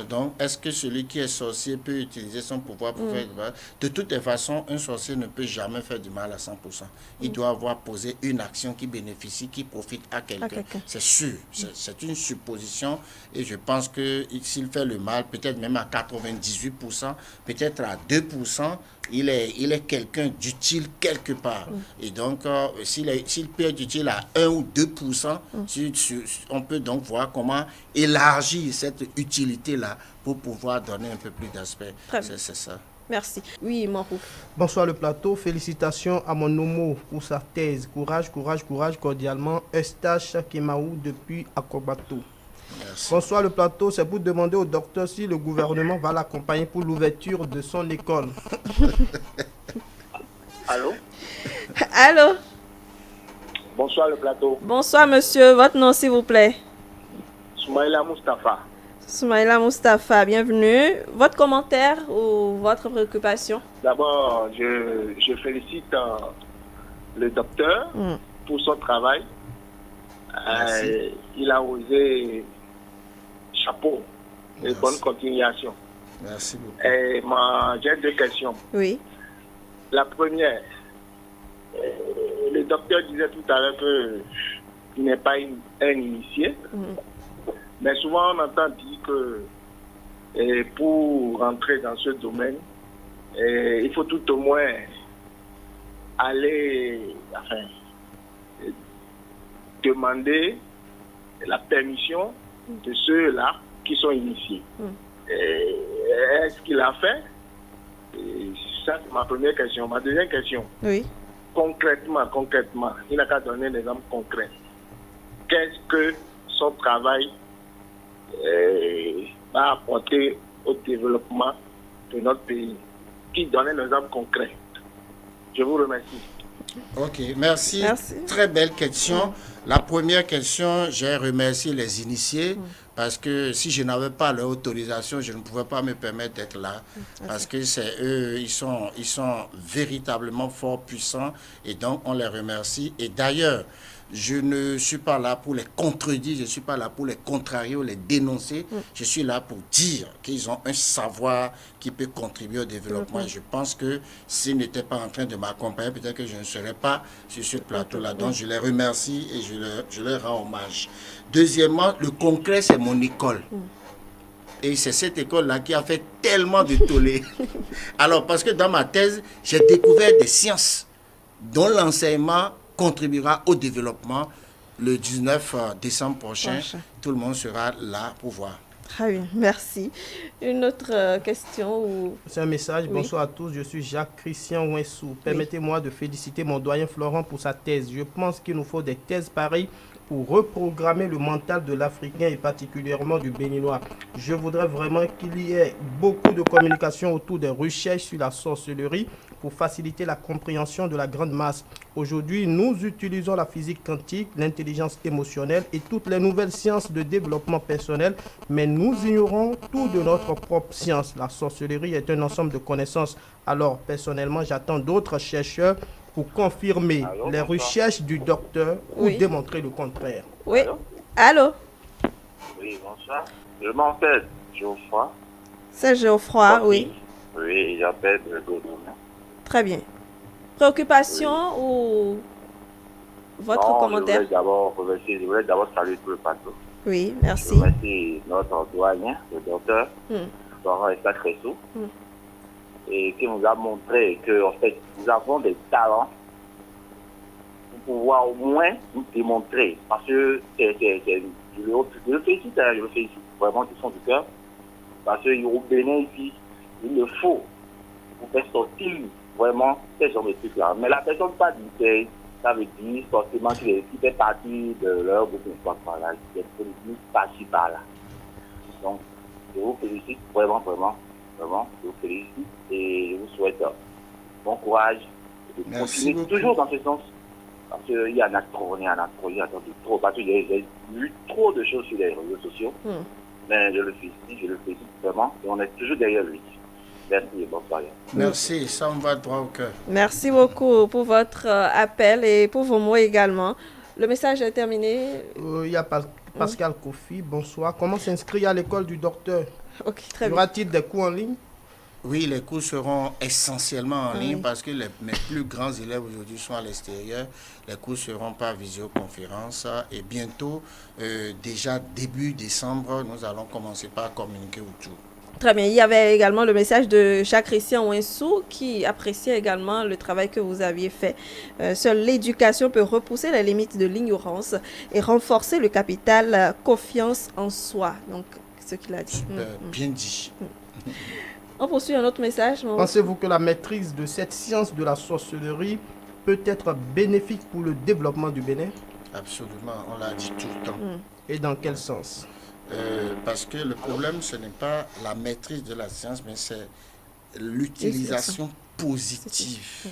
Speaker 2: donc, est-ce que celui qui est sorcier peut utiliser son pouvoir pour faire du mal? De toutes les façons, un sorcier ne peut jamais faire du mal à 100%. Il doit avoir posé une action qui bénéficie, qui profite à quelqu'un. C'est sûr, c'est une supposition et je pense que s'il fait le mal, peut-être même à 98%, peut-être à 2%, il est quelqu'un d'utile quelque part. Et donc, s'il peut être utile à 1 ou 2%, on peut donc voir comment élargir cette utilité-là pour pouvoir donner un peu plus d'aspect. C'est ça.
Speaker 1: Merci. Oui, Marou.
Speaker 3: Bonsoir le plateau. Félicitations à mon homo pour sa thèse. Courage, courage, courage. Cordialement, Eustache Kemaou depuis Akobato.
Speaker 2: Merci.
Speaker 3: Bonsoir le plateau. C'est pour demander au docteur si le gouvernement va l'accompagner pour l'ouverture de son école.
Speaker 6: Allô?
Speaker 1: Allô?
Speaker 6: Bonsoir le plateau.
Speaker 1: Bonsoir, monsieur. Votre nom, s'il vous plaît?
Speaker 6: Soumaïla Mustafa.
Speaker 1: Soumaïla Mustafa, bienvenue. Votre commentaire ou votre préoccupation?
Speaker 6: D'abord, je félicite le docteur pour son travail. Il a osé, chapeau et bonne continuation.
Speaker 2: Merci beaucoup.
Speaker 6: Et j'ai 2 questions.
Speaker 1: Oui.
Speaker 6: La première, le docteur disait tout à l'heure qu'il n'est pas un initié. Mais souvent, on entend dire que pour rentrer dans ce domaine, il faut tout au moins aller, demander la permission de ceux-là qui sont initiés. Est-ce qu'il a fait? Ça, c'est ma première question. Ma deuxième question.
Speaker 1: Oui.
Speaker 6: Concrètement, il n'a qu'à donner un exemple concret. Qu'est-ce que son travail va apporter au développement de notre pays? Qui donne un exemple concret? Je vous remercie.
Speaker 2: Ok, merci. Très belle question. La première question, j'ai remercié les initiés parce que si je n'avais pas leur autorisation, je ne pouvais pas me permettre d'être là. Parce que c'est eux, ils sont véritablement fort puissants et donc on les remercie. Et d'ailleurs, je ne suis pas là pour les contredire, je ne suis pas là pour les contrarier ou les dénoncer. Je suis là pour dire qu'ils ont un savoir qui peut contribuer au développement. Et je pense que s'ils n'étaient pas en train de m'accompagner, peut-être que je ne serais pas sur ce plateau-là. Donc je les remercie et je leur rends hommage. Deuxièmement, le concret, c'est mon école. Et c'est cette école-là qui a fait tellement de tollé. Alors, parce que dans ma thèse, j'ai découvert des sciences dont l'enseignement contribuera au développement le 19 décembre prochain. Tout le monde sera là pour voir.
Speaker 1: Très bien, merci. Une autre question ou...
Speaker 3: C'est un message.
Speaker 1: Oui.
Speaker 3: Bonsoir à tous, je suis Jacques-Christian Ouensou. Permettez-moi de féliciter mon doyen Florent pour sa thèse. Je pense qu'il nous faut des thèses pareilles pour reprogrammer le mental de l'Africain et particulièrement du Béninois. Je voudrais vraiment qu'il y ait beaucoup de communication autour des recherches sur la sorcellerie pour faciliter la compréhension de la grande masse. Aujourd'hui, nous utilisons la physique quantique, l'intelligence émotionnelle et toutes les nouvelles sciences de développement personnel, mais nous ignorons tout de notre propre science. La sorcellerie est un ensemble de connaissances. Alors, personnellement, j'attends d'autres chercheurs pour confirmer les recherches du docteur ou démontrer le contraire.
Speaker 1: Oui. Allô?
Speaker 7: Oui, bonsoir. Je m'appelle Geoffroy.
Speaker 1: C'est Geoffroy, oui.
Speaker 7: Oui, j'appelle Godon.
Speaker 1: Très bien. Préoccupation ou votre commentaire?
Speaker 7: Je voulais d'abord saluer tout le plateau.
Speaker 1: Oui, merci.
Speaker 7: Je remercie notre doyen, le docteur, Laurent Estac-Ressou, et qui nous a montré que, en fait, nous avons des talents pour pouvoir au moins nous démontrer. Parce que je le félicite vraiment du fond du cœur. Parce qu'au Bénin, ici, il le faut pour faire sortir vraiment ces genre de trucs-là. Mais la personne pas dit, ça veut dire forcément qui fait partie de leur groupe de par là, qui est politique par-ci par-là. Donc, je vous félicite vraiment, je vous félicite et je vous souhaite bon courage de continuer toujours dans ce sens. Parce qu'il y en a trop, trop. Parce que j'ai vu trop de choses sur les réseaux sociaux. Mais je le félicite vraiment et on est toujours derrière lui. Merci et bonsoir.
Speaker 2: Merci, ça me va droit au cœur.
Speaker 1: Merci beaucoup pour votre appel et pour vos mots également. Le message est terminé.
Speaker 3: Il n'y a pas Pascal Kofi, bonsoir. Comment s'inscrire à l'école du docteur?
Speaker 1: Ok, très
Speaker 3: Y
Speaker 1: bien.
Speaker 3: aura-t-il des cours en ligne?
Speaker 2: Oui, les cours seront essentiellement en ligne parce que mes plus grands élèves aujourd'hui sont à l'extérieur. Les cours seront par visioconférence et bientôt, déjà début décembre, nous allons commencer par communiquer autour.
Speaker 1: Très bien. Il y avait également le message de Jacques Christian Winsou qui appréciait également le travail que vous aviez fait. Seule l'éducation peut repousser les limites de l'ignorance et renforcer le capital confiance en soi. Donc, ce qu'il a dit.
Speaker 2: Super, bien dit.
Speaker 1: On poursuit un autre message.
Speaker 3: Pensez-vous que la maîtrise de cette science de la sorcellerie peut être bénéfique pour le développement du Bénin?
Speaker 2: Absolument, on l'a dit tout le temps.
Speaker 3: Et dans quel sens?
Speaker 2: Parce que le problème, ce n'est pas la maîtrise de la science, mais c'est l'utilisation positive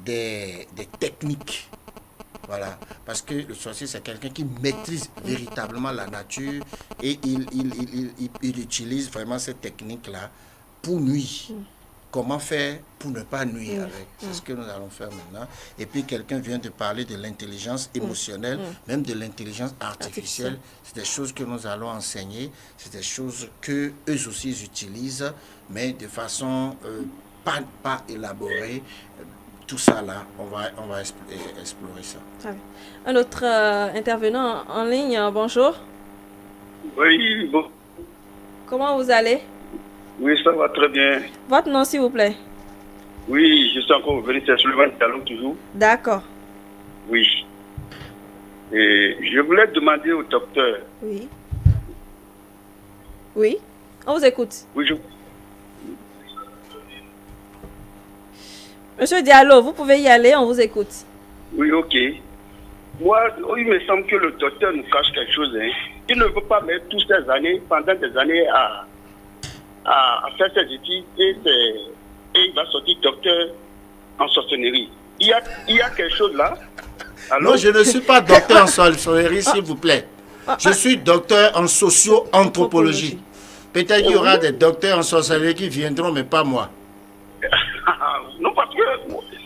Speaker 2: des techniques. Voilà, parce que le sorcier, c'est quelqu'un qui maîtrise véritablement la nature et il utilise vraiment ces techniques-là pour nuire. Comment faire pour ne pas nuire avec? C'est ce que nous allons faire maintenant. Et puis quelqu'un vient de parler de l'intelligence émotionnelle, même de l'intelligence artificielle. C'est des choses que nous allons enseigner. C'est des choses que eux aussi ils utilisent, mais de façon pas élaborée. Tout ça là, on va explorer ça.
Speaker 1: Très bien. Un autre intervenant en ligne, bonjour.
Speaker 4: Oui, bon.
Speaker 1: Comment vous allez?
Speaker 4: Oui, ça va très bien.
Speaker 1: Votre nom, s'il vous plaît.
Speaker 4: Oui, je suis encore venu, c'est Suleiman Diallo toujours.
Speaker 1: D'accord.
Speaker 4: Oui. Et je voulais demander au docteur.
Speaker 1: Oui. Oui, on vous écoute.
Speaker 4: Oui,
Speaker 1: Monsieur Diallo, vous pouvez y aller, on vous écoute.
Speaker 4: Oui, ok. Moi, il me semble que le docteur nous cache quelque chose. Hein. Il ne veut pas mettre toutes ces années, pendant des années, à faire ses études et il va sortir docteur en sorcellerie. Il y a quelque chose là.
Speaker 2: Alors, non, je ne suis pas docteur en sorcellerie, s'il vous plaît. Je suis docteur en socio-anthropologie. Peut-être qu'il y aura des docteurs en sorcellerie qui viendront, mais pas moi.
Speaker 4: Non, parce que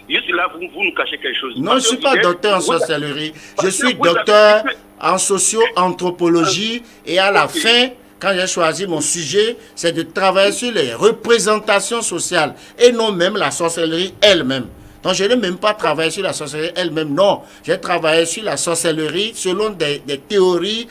Speaker 4: je suis là, vous nous cachez quelque chose.
Speaker 2: Non, je ne suis pas docteur en sorcellerie. Je suis docteur en socio-anthropologie et à la fin, quand j'ai choisi mon sujet, c'est de travailler sur les représentations sociales et non même la sorcellerie elle-même. Donc, je n'ai même pas travaillé sur la sorcellerie elle-même, non. J'ai travaillé sur la sorcellerie selon des théories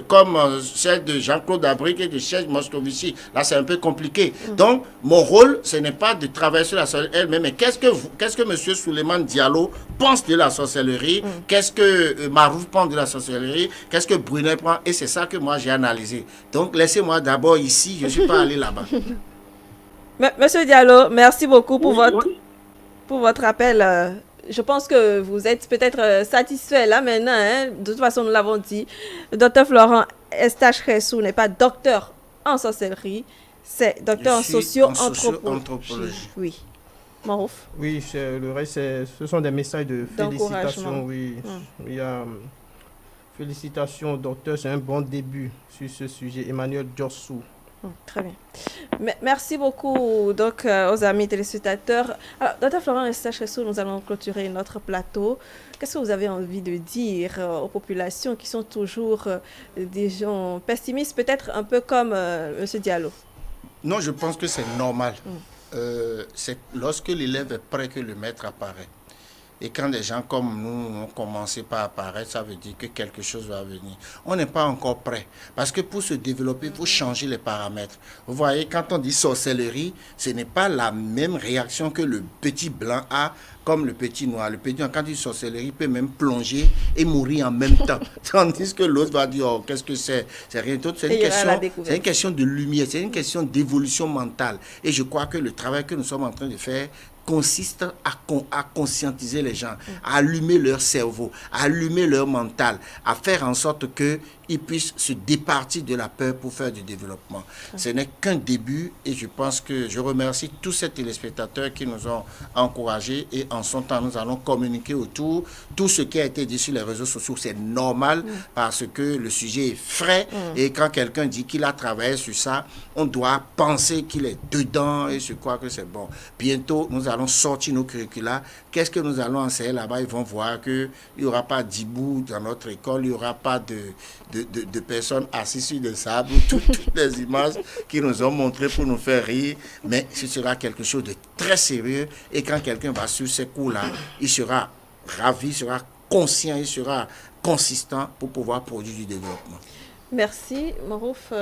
Speaker 2: comme celle de Jean-Claude Abric et de Serge Moscovici. Là, c'est un peu compliqué. Donc, mon rôle, ce n'est pas de travailler sur la sorcellerie elle-même, mais qu'est-ce que M. Suleiman Diallo pense de la sorcellerie? Qu'est-ce que Marouf pense de la sorcellerie? Qu'est-ce que Brunet pense? Et c'est ça que moi, j'ai analysé. Donc, laissez-moi d'abord ici, je ne suis pas allé là-bas.
Speaker 1: Monsieur Diallo, merci beaucoup pour votre appel. Je pense que vous êtes peut-être satisfait là maintenant. Hein? De toute façon, nous l'avons dit. Le docteur Florent Eustache-Ressou n'est pas docteur en sorcellerie, c'est docteur en socio-anthropologie. Oui. Marouf?
Speaker 3: Oui, le reste, ce sont des messages de félicitations. Oui. Il y a félicitations au docteur, c'est un bon début sur ce sujet. Emmanuel Djossou.
Speaker 1: Très bien. Merci beaucoup donc, aux amis téléspectateurs. Alors, Dr Florent Eustache-Ressou, nous allons clôturer notre plateau. Qu'est-ce que vous avez envie de dire aux populations qui sont toujours des gens pessimistes, peut-être un peu comme M. Diallo?
Speaker 2: Non, je pense que c'est normal. C'est lorsque l'élève est prêt que le maître apparaît. Et quand des gens comme nous ont commencé par apparaître, ça veut dire que quelque chose va venir. On n'est pas encore prêt. Parce que pour se développer, il faut changer les paramètres. Vous voyez, quand on dit sorcellerie, ce n'est pas la même réaction que le petit blanc a comme le petit noir. Le petit noir, quand il dit sorcellerie, peut même plonger et mourir en même temps. Tandis que l'autre va dire, oh, qu'est-ce que c'est? C'est rien d'autre. C'est une question de lumière, c'est une question d'évolution mentale. Et je crois que le travail que nous sommes en train de faire consiste à conscientiser les gens, à allumer leur cerveau, à allumer leur mental, à faire en sorte qu'ils puissent se départir de la peur pour faire du développement. Ce n'est qu'un début et je pense que je remercie tous ces téléspectateurs qui nous ont encouragés et en son temps nous allons communiquer autour. Tout ce qui a été dit sur les réseaux sociaux, c'est normal parce que le sujet est frais et quand quelqu'un dit qu'il a travaillé sur ça, on doit penser qu'il est dedans et je crois que c'est bon. Bientôt, nous allons allons sortir nos curricula, qu'est-ce que nous allons enseigner là-bas? Ils vont voir qu'il n'y aura pas d'hibou dans notre école, il n'y aura pas de personnes assises sur des sables, toutes les images qu'ils nous ont montrées pour nous faire rire, mais ce sera quelque chose de très sérieux et quand quelqu'un va sur ces cours-là, il sera ravi, il sera conscient, il sera consistant pour pouvoir produire du développement.
Speaker 1: Merci. Marouf,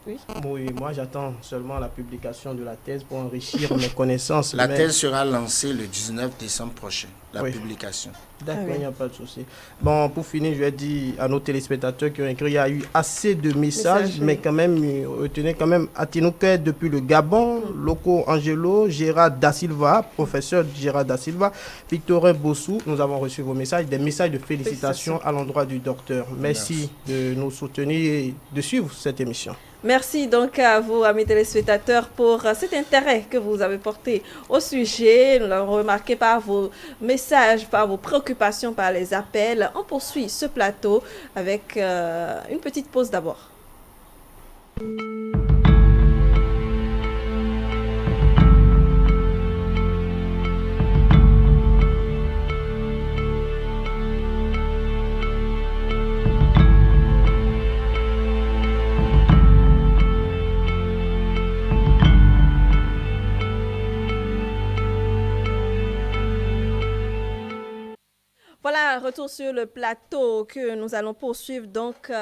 Speaker 1: oui.
Speaker 3: Oui, moi j'attends seulement la publication de la thèse pour enrichir mes connaissances.
Speaker 2: La thèse sera lancée le 19 décembre prochain, la
Speaker 3: Oui.
Speaker 2: publication.
Speaker 3: D'accord,
Speaker 1: Ah
Speaker 3: il
Speaker 1: oui.
Speaker 3: n'y a pas de souci. Bon, pour finir, je vais dire à nos téléspectateurs qui ont écrit, il y a eu assez de messages, mais
Speaker 1: oui.
Speaker 3: quand même, retenez quand même Atinouke depuis le Gabon, Loco Angelo, Gérard Da Silva, professeur Gérard Da Silva, Victorin Bossou, nous avons reçu vos messages, des messages de félicitations à l'endroit du docteur. Merci de nous soutenir et de suivre cette émission.
Speaker 1: Merci donc à vous, amis téléspectateurs, pour cet intérêt que vous avez porté au sujet. Nous l'avons remarqué par vos messages, par vos préoccupations, par les appels. On poursuit ce plateau avec une petite pause d'abord. Voilà, retour sur le plateau que nous allons poursuivre. Donc,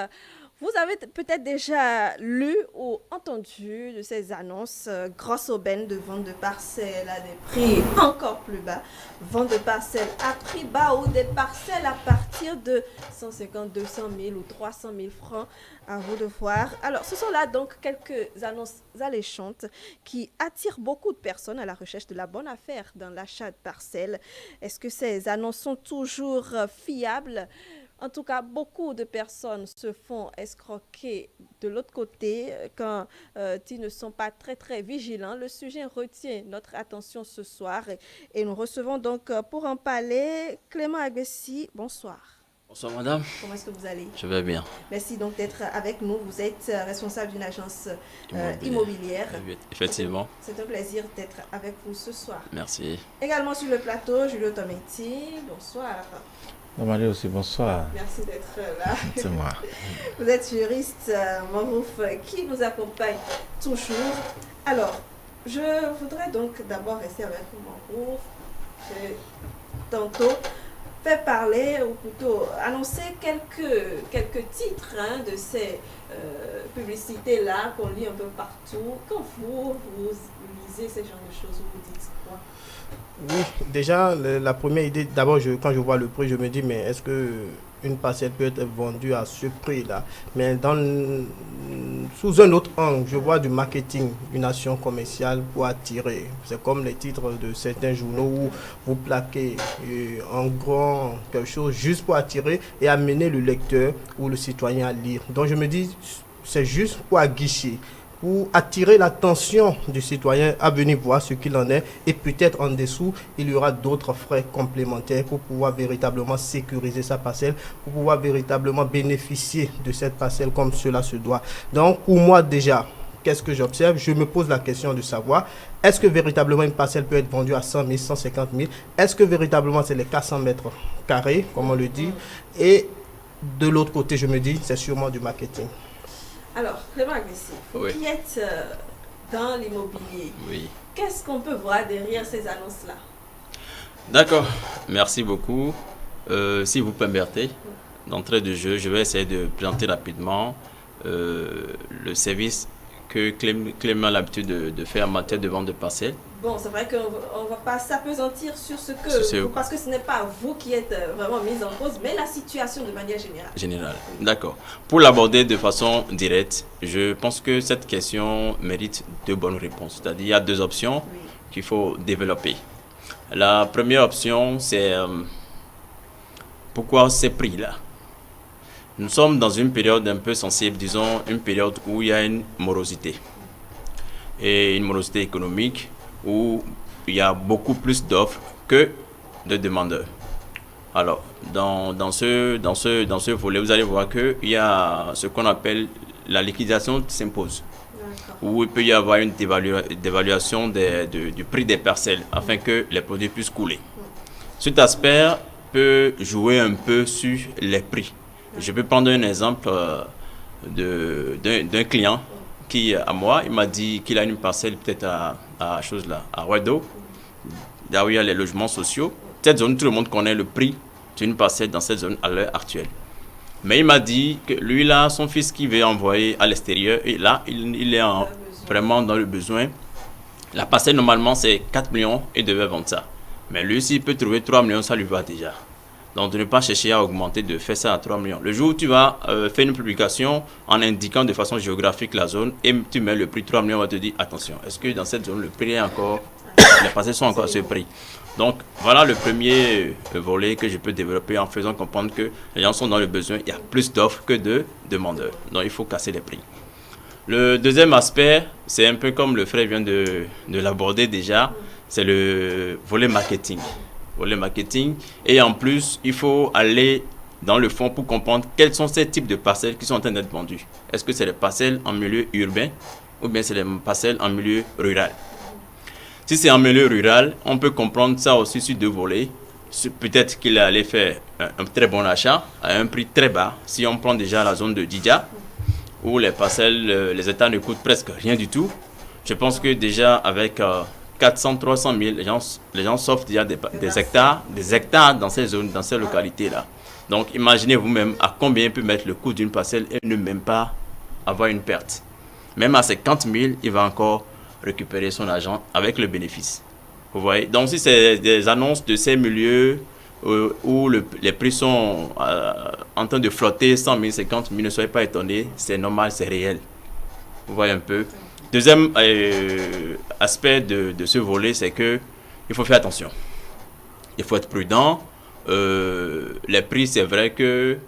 Speaker 1: vous avez peut-être déjà lu ou entendu de ces annonces grosses aubaines de vente de parcelles à des prix encore plus bas. Vente de parcelles à prix bas ou des parcelles à partir de 150, 200 000 ou 300 000 francs. À vous de voir. Alors, ce sont là donc quelques annonces alléchantes qui attirent beaucoup de personnes à la recherche de la bonne affaire dans l'achat de parcelles. Est-ce que ces annonces sont toujours fiables? En tout cas, beaucoup de personnes se font escroquer de l'autre côté quand ils ne sont pas très vigilants. Le sujet retient notre attention ce soir et nous recevons donc pour en parler Clément Agbessi. Bonsoir.
Speaker 8: Bonsoir madame.
Speaker 1: Comment est-ce que vous allez?
Speaker 8: Je vais bien.
Speaker 1: Merci donc d'être avec nous. Vous êtes responsable d'une agence immobilière.
Speaker 8: Effectivement.
Speaker 1: C'est un plaisir d'être avec vous ce soir.
Speaker 8: Merci.
Speaker 1: Également sur le plateau, Julio Tometti. Bonsoir.
Speaker 9: Marie aussi, bonsoir.
Speaker 1: Merci d'être là.
Speaker 9: C'est moi.
Speaker 1: Vous êtes juriste, Marouf, qui nous accompagne toujours. Alors, je voudrais donc d'abord rester avec Marouf. J'ai tantôt fait parler, ou plutôt annoncer quelques titres de ces publicités-là qu'on lit un peu partout. Quand vous lisez ce genre de choses, vous vous dites quoi?
Speaker 3: Oui, déjà, la première idée, d'abord, quand je vois le prix, je me dis, mais est-ce que une parcelle peut être vendue à ce prix-là? Mais sous un autre angle, je vois du marketing, une action commerciale pour attirer. C'est comme les titres de certains journaux où vous plaquez en grand quelque chose juste pour attirer et amener le lecteur ou le citoyen à lire. Donc je me dis, c'est juste pour aguicher, pour attirer l'attention du citoyen à venir voir ce qu'il en est, et peut-être en dessous, il y aura d'autres frais complémentaires pour pouvoir véritablement sécuriser sa parcelle, pour pouvoir véritablement bénéficier de cette parcelle comme cela se doit. Donc pour moi déjà, qu'est-ce que j'observe? Je me pose la question de savoir, est-ce que véritablement une parcelle peut être vendue à 100 000, 150 000? Est-ce que véritablement c'est les 400 mètres carrés, comme on le dit? Et de l'autre côté, je me dis, c'est sûrement du marketing.
Speaker 1: Alors, Clément Agbessi, vous
Speaker 8: Oui.
Speaker 1: qui êtes dans l'immobilier,
Speaker 8: Oui.
Speaker 1: qu'est-ce qu'on peut voir derrière ces annonces-là?
Speaker 8: D'accord. Merci beaucoup. Si vous permettez, d'entrée de jeu, je vais essayer de présenter rapidement le service que Clément a l'habitude de faire en matière de vente de parcelles.
Speaker 1: Bon, c'est vrai qu'on ne va pas s'apesantir sur ce que... Parce que ce n'est pas vous qui êtes vraiment mis en cause, mais la situation de manière générale.
Speaker 8: D'accord. Pour l'aborder de façon directe, je pense que cette question mérite deux bonnes réponses. C'est-à-dire qu'il y a deux options qu'il faut développer. La première option, c'est pourquoi ces prix-là? Nous sommes dans une période un peu sensible, disons une période où il y a une morosité. Et une morosité économique, où il y a beaucoup plus d'offres que de demandeurs. Alors, dans ce volet, vous allez voir qu'il y a ce qu'on appelle la liquidation s'impose. où il peut y avoir une dévaluation du prix des parcelles afin que les produits puissent couler. Cet aspect peut jouer un peu sur les prix. Je peux prendre un exemple d'un client qui, à moi, il m'a dit qu'il a une parcelle peut-être à Ouedo, là où il y a les logements sociaux. Cette zone, tout le monde connaît le prix d'une parcelle dans cette zone à l'heure actuelle. Mais il m'a dit que lui, là, son fils qui veut envoyer à l'extérieur, et là, il est vraiment dans le besoin. La parcelle, normalement, c'est 4 millions et devait vendre ça. Mais lui, s'il peut trouver 3 millions, ça lui va déjà. Donc, de ne pas chercher à augmenter, de faire ça à 3 millions. Le jour où tu vas faire une publication en indiquant de façon géographique la zone et tu mets le prix 3 millions, on va te dire, attention, est-ce que dans cette zone, le prix est encore, les parcelles sont encore à ce prix? Donc, voilà le premier volet que je peux développer en faisant comprendre que les gens sont dans le besoin. Il y a plus d'offres que de demandeurs. Donc, il faut casser les prix. Le deuxième aspect, c'est un peu comme le frère vient de l'aborder déjà, c'est le volet marketing. Et en plus, il faut aller dans le fond pour comprendre quels sont ces types de parcelles qui sont en train d'être vendues. Est-ce que c'est les parcelles en milieu urbain ou bien c'est les parcelles en milieu rural? Si c'est en milieu rural, on peut comprendre ça aussi sur deux volets. Peut-être qu'il allait faire un très bon achat à un prix très bas. Si on prend déjà la zone de Didja, où les parcelles, les hectares ne coûtent presque rien du tout, je pense que déjà avec 400, 300 000, les gens s'offrent déjà des hectares dans ces zones, dans ces localités-là. Donc imaginez vous-même à combien peut mettre le coût d'une parcelle et ne même pas avoir une perte. Même à 50 000, il va encore récupérer son argent avec le bénéfice. Vous voyez? Donc si c'est des annonces de ces milieux où les prix sont en train de flotter 100 000, 50 000, ne soyez pas étonnés, c'est normal, c'est réel. Vous voyez un peu? Deuxième aspect de ce volet, c'est qu'il faut faire attention. Il faut être prudent. Les prix, c'est vrai que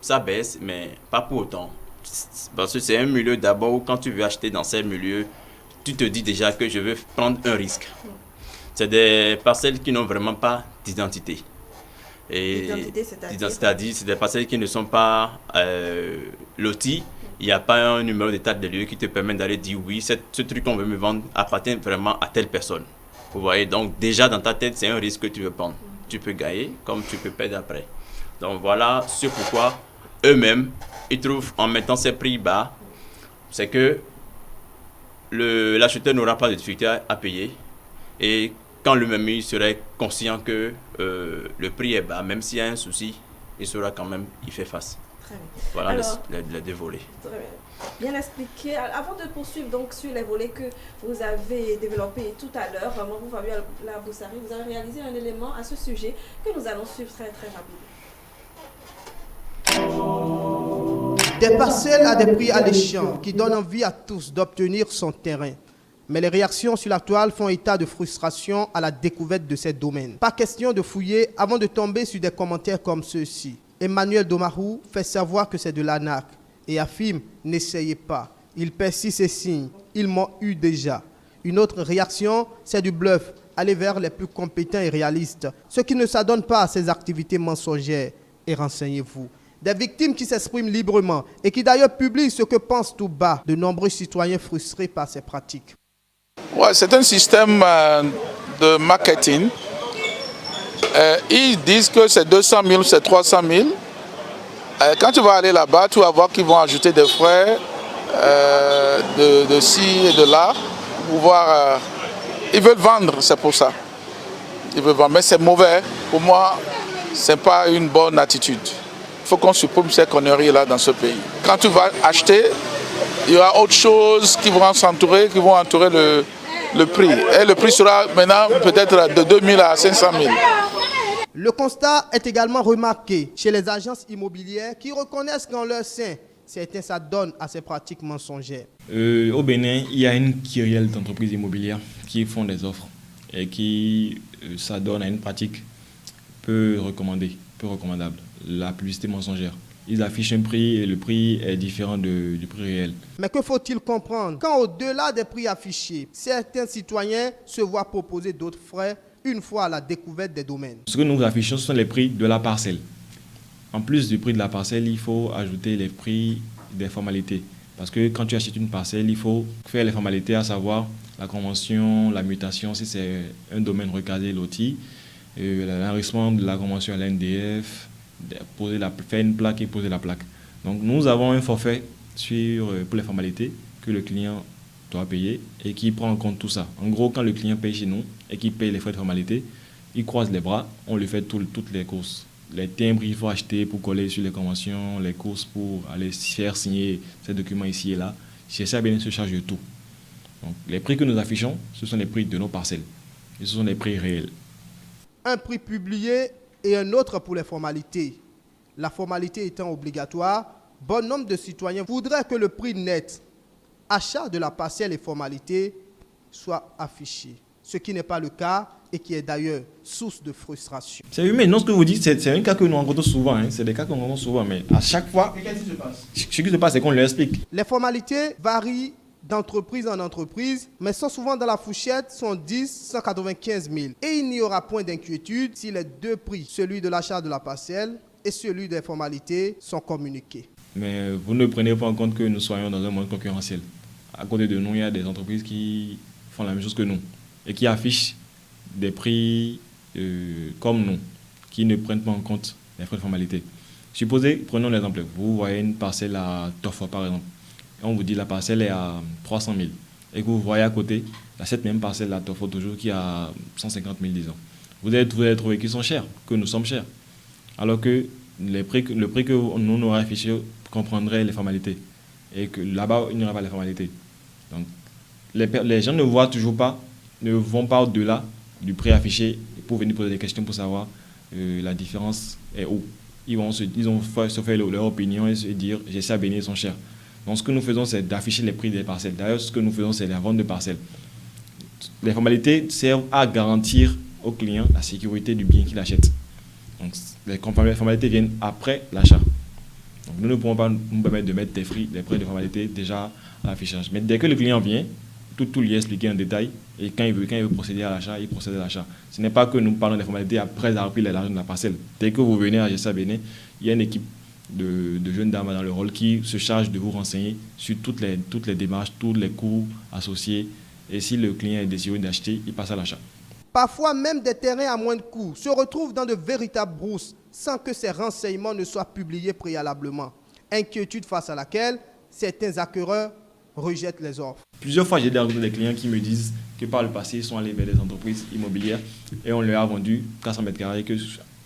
Speaker 8: ça baisse, mais pas pour autant. Parce que c'est un milieu d'abord où quand tu veux acheter dans ces milieux, tu te dis déjà que je veux prendre un risque. C'est des parcelles qui n'ont vraiment pas d'identité. C'est-à-dire, c'est des parcelles qui ne sont pas loties. Il n'y a pas un numéro d'état de lieu qui te permet d'aller dire oui, ce truc qu'on veut me vendre appartient vraiment à telle personne. Vous voyez, donc déjà dans ta tête, c'est un risque que tu veux prendre. Tu peux gagner comme tu peux perdre après. Donc voilà ce pourquoi eux-mêmes, ils trouvent en mettant ces prix bas, c'est que l'acheteur n'aura pas de difficulté à payer. Et quand lui-même il serait conscient que le prix est bas, même s'il y a un souci, il saura quand même y faire face.
Speaker 1: Très bien.
Speaker 8: Voilà.
Speaker 1: Alors,
Speaker 8: les deux volets.
Speaker 1: Très bien. Bien expliqué. Avant de poursuivre donc sur les volets que vous avez développés tout à l'heure, vous, Fabien Laboussari, vous avez réalisé un élément à ce sujet que nous allons suivre très très rapidement.
Speaker 3: Des parcelles à des prix alléchants qui donnent envie à tous d'obtenir son terrain. Mais les réactions sur la toile font état de frustration à la découverte de ces domaines. Pas question de fouiller avant de tomber sur des commentaires comme ceux-ci. Emmanuel Domarou fait savoir que c'est de l'arnaque et affirme « n'essayez pas, ils persistent et signent, ils m'ont eu déjà ». Une autre réaction, c'est du bluff, aller vers les plus compétents et réalistes, ceux qui ne s'adonnent pas à ces activités mensongères. Et renseignez-vous. Des victimes qui s'expriment librement et qui d'ailleurs publient ce que pensent tout bas de nombreux citoyens frustrés par ces pratiques.
Speaker 10: Ouais, c'est un système de marketing. Ils disent que c'est 200 000, c'est 300 000. Quand tu vas aller là-bas, tu vas voir qu'ils vont ajouter des frais de ci et de là. Pour pouvoir, ils veulent vendre, c'est pour ça. Ils veulent vendre, mais c'est mauvais. Pour moi, ce n'est pas une bonne attitude. Il faut qu'on supprime ces conneries-là dans ce pays. Quand tu vas acheter, il y aura autre chose qui vont s'entourer, qui vont entourer le prix. Et le prix sera maintenant peut-être de 2 000 à 500 000.
Speaker 3: Le constat est également remarqué chez les agences immobilières qui reconnaissent qu'en leur sein, certains s'adonnent à ces pratiques mensongères.
Speaker 11: Au Bénin, il y a une kyrielle d'entreprises immobilières qui font des offres et qui s'adonnent à une pratique peu recommandable, la publicité mensongère. Ils affichent un prix et le prix est différent du prix réel.
Speaker 3: Mais que faut-il comprendre? Quand au-delà des prix affichés, certains citoyens se voient proposer d'autres frais une fois à la découverte des domaines.
Speaker 11: Ce que nous affichons, ce sont les prix de la parcelle. En plus du prix de la parcelle, il faut ajouter les prix des formalités. Parce que quand tu achètes une parcelle, il faut faire les formalités, à savoir la convention, la mutation, si c'est un domaine recasé, loti, l'enregistrement de la convention à l'NDF, faire une plaque et poser la plaque. Donc nous avons un forfait pour les formalités que le client doit payer et qui prend en compte tout ça. En gros, quand le client paye chez nous et qu'il paye les frais de formalité, il croise les bras, on lui fait toutes les courses. Les timbres qu'il faut acheter pour coller sur les conventions, les courses pour aller faire signer ces documents ici et là. GCA Bénin se charge de tout. Donc, les prix que nous affichons, ce sont les prix de nos parcelles. Et ce sont les prix réels.
Speaker 3: Un prix publié et un autre pour les formalités. La formalité étant obligatoire, bon nombre de citoyens voudraient que le prix net, achat de la parcelle et formalité, soit affiché. Ce qui n'est pas le cas et qui est d'ailleurs source de frustration.
Speaker 11: C'est humain. Non, ce que vous dites, c'est un cas que nous rencontrons souvent. Hein. C'est des cas qu'on rencontre souvent, mais à chaque fois, ce qui se passe, c'est qu'on leur explique.
Speaker 3: Les formalités varient d'entreprise en entreprise, mais sont souvent dans la fourchette 110 195 000. Et il n'y aura point d'inquiétude si les deux prix, celui de l'achat de la parcelle et celui des formalités, sont communiqués.
Speaker 11: Mais vous ne prenez pas en compte que nous soyons dans un monde concurrentiel. À côté de nous, il y a des entreprises qui font la même chose que nous et qui affichent des prix comme nous, qui ne prennent pas en compte les frais de formalité. Supposez, prenons l'exemple, vous voyez une parcelle à Tofa par exemple, et on vous dit la parcelle est à 300 000, et que vous voyez à côté, cette même parcelle à Tofa toujours qui est à 150 000 disons. Vous allez trouver qu'ils sont chers, que nous sommes chers, alors que le prix que nous aurons affiché comprendrait les formalités, et que là-bas il n'y aura pas les formalités. Donc les gens ne voient toujours pas, ne vont pas au-delà du prix affiché pour venir poser des questions pour savoir la différence est où. Ils ont se faire leur opinion et se dire GCA Bénin sont chers. Donc ce que nous faisons, c'est d'afficher les prix des parcelles. D'ailleurs, ce que nous faisons, c'est la vente de parcelles. Les formalités servent à garantir au client la sécurité du bien qu'il achète. Donc les formalités viennent après l'achat. Donc nous ne pouvons pas nous permettre de mettre des frais de formalité déjà à l'affichage. Mais dès que le client vient, tout lui est expliqué en détail, et quand il veut procéder à l'achat, il procède à l'achat. Ce n'est pas que nous parlons des formalités après avoir pris l'argent de la parcelle. Dès que vous venez à GCA Bénin, il y a une équipe de jeunes dames dans le rôle qui se charge de vous renseigner sur toutes les démarches, tous les coûts associés, et si le client est désireux d'acheter, il passe à l'achat.
Speaker 3: Parfois même des terrains à moindre coût se retrouvent dans de véritables brousses sans que ces renseignements ne soient publiés préalablement. Inquiétude face à laquelle certains acquéreurs rejettent les offres.
Speaker 11: Plusieurs fois, j'ai rencontré des clients qui me disent que par le passé, ils sont allés vers des entreprises immobilières et on leur a vendu 400 mètres carrés que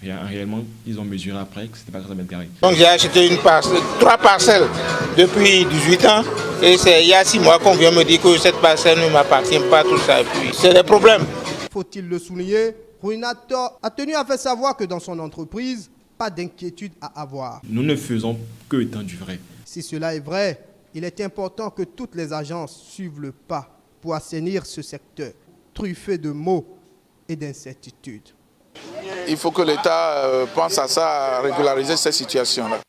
Speaker 11: réellement, ils ont mesuré après que ce n'était pas 400 mètres carrés.
Speaker 12: Donc j'ai acheté 3 parcelles depuis 18 ans et c'est il y a 6 mois qu'on vient me dire que cette parcelle ne m'appartient pas, tout ça. Et puis c'est des problèmes.
Speaker 3: Faut-il le souligner, Ruinator a tenu à faire savoir que dans son entreprise, pas d'inquiétude à avoir.
Speaker 11: Nous ne faisons que dans du vrai.
Speaker 3: Si cela est vrai, il est important que toutes les agences suivent le pas pour assainir ce secteur, truffé de mots et d'incertitudes.
Speaker 10: Il faut que l'État pense à ça, à régulariser cette situation-là.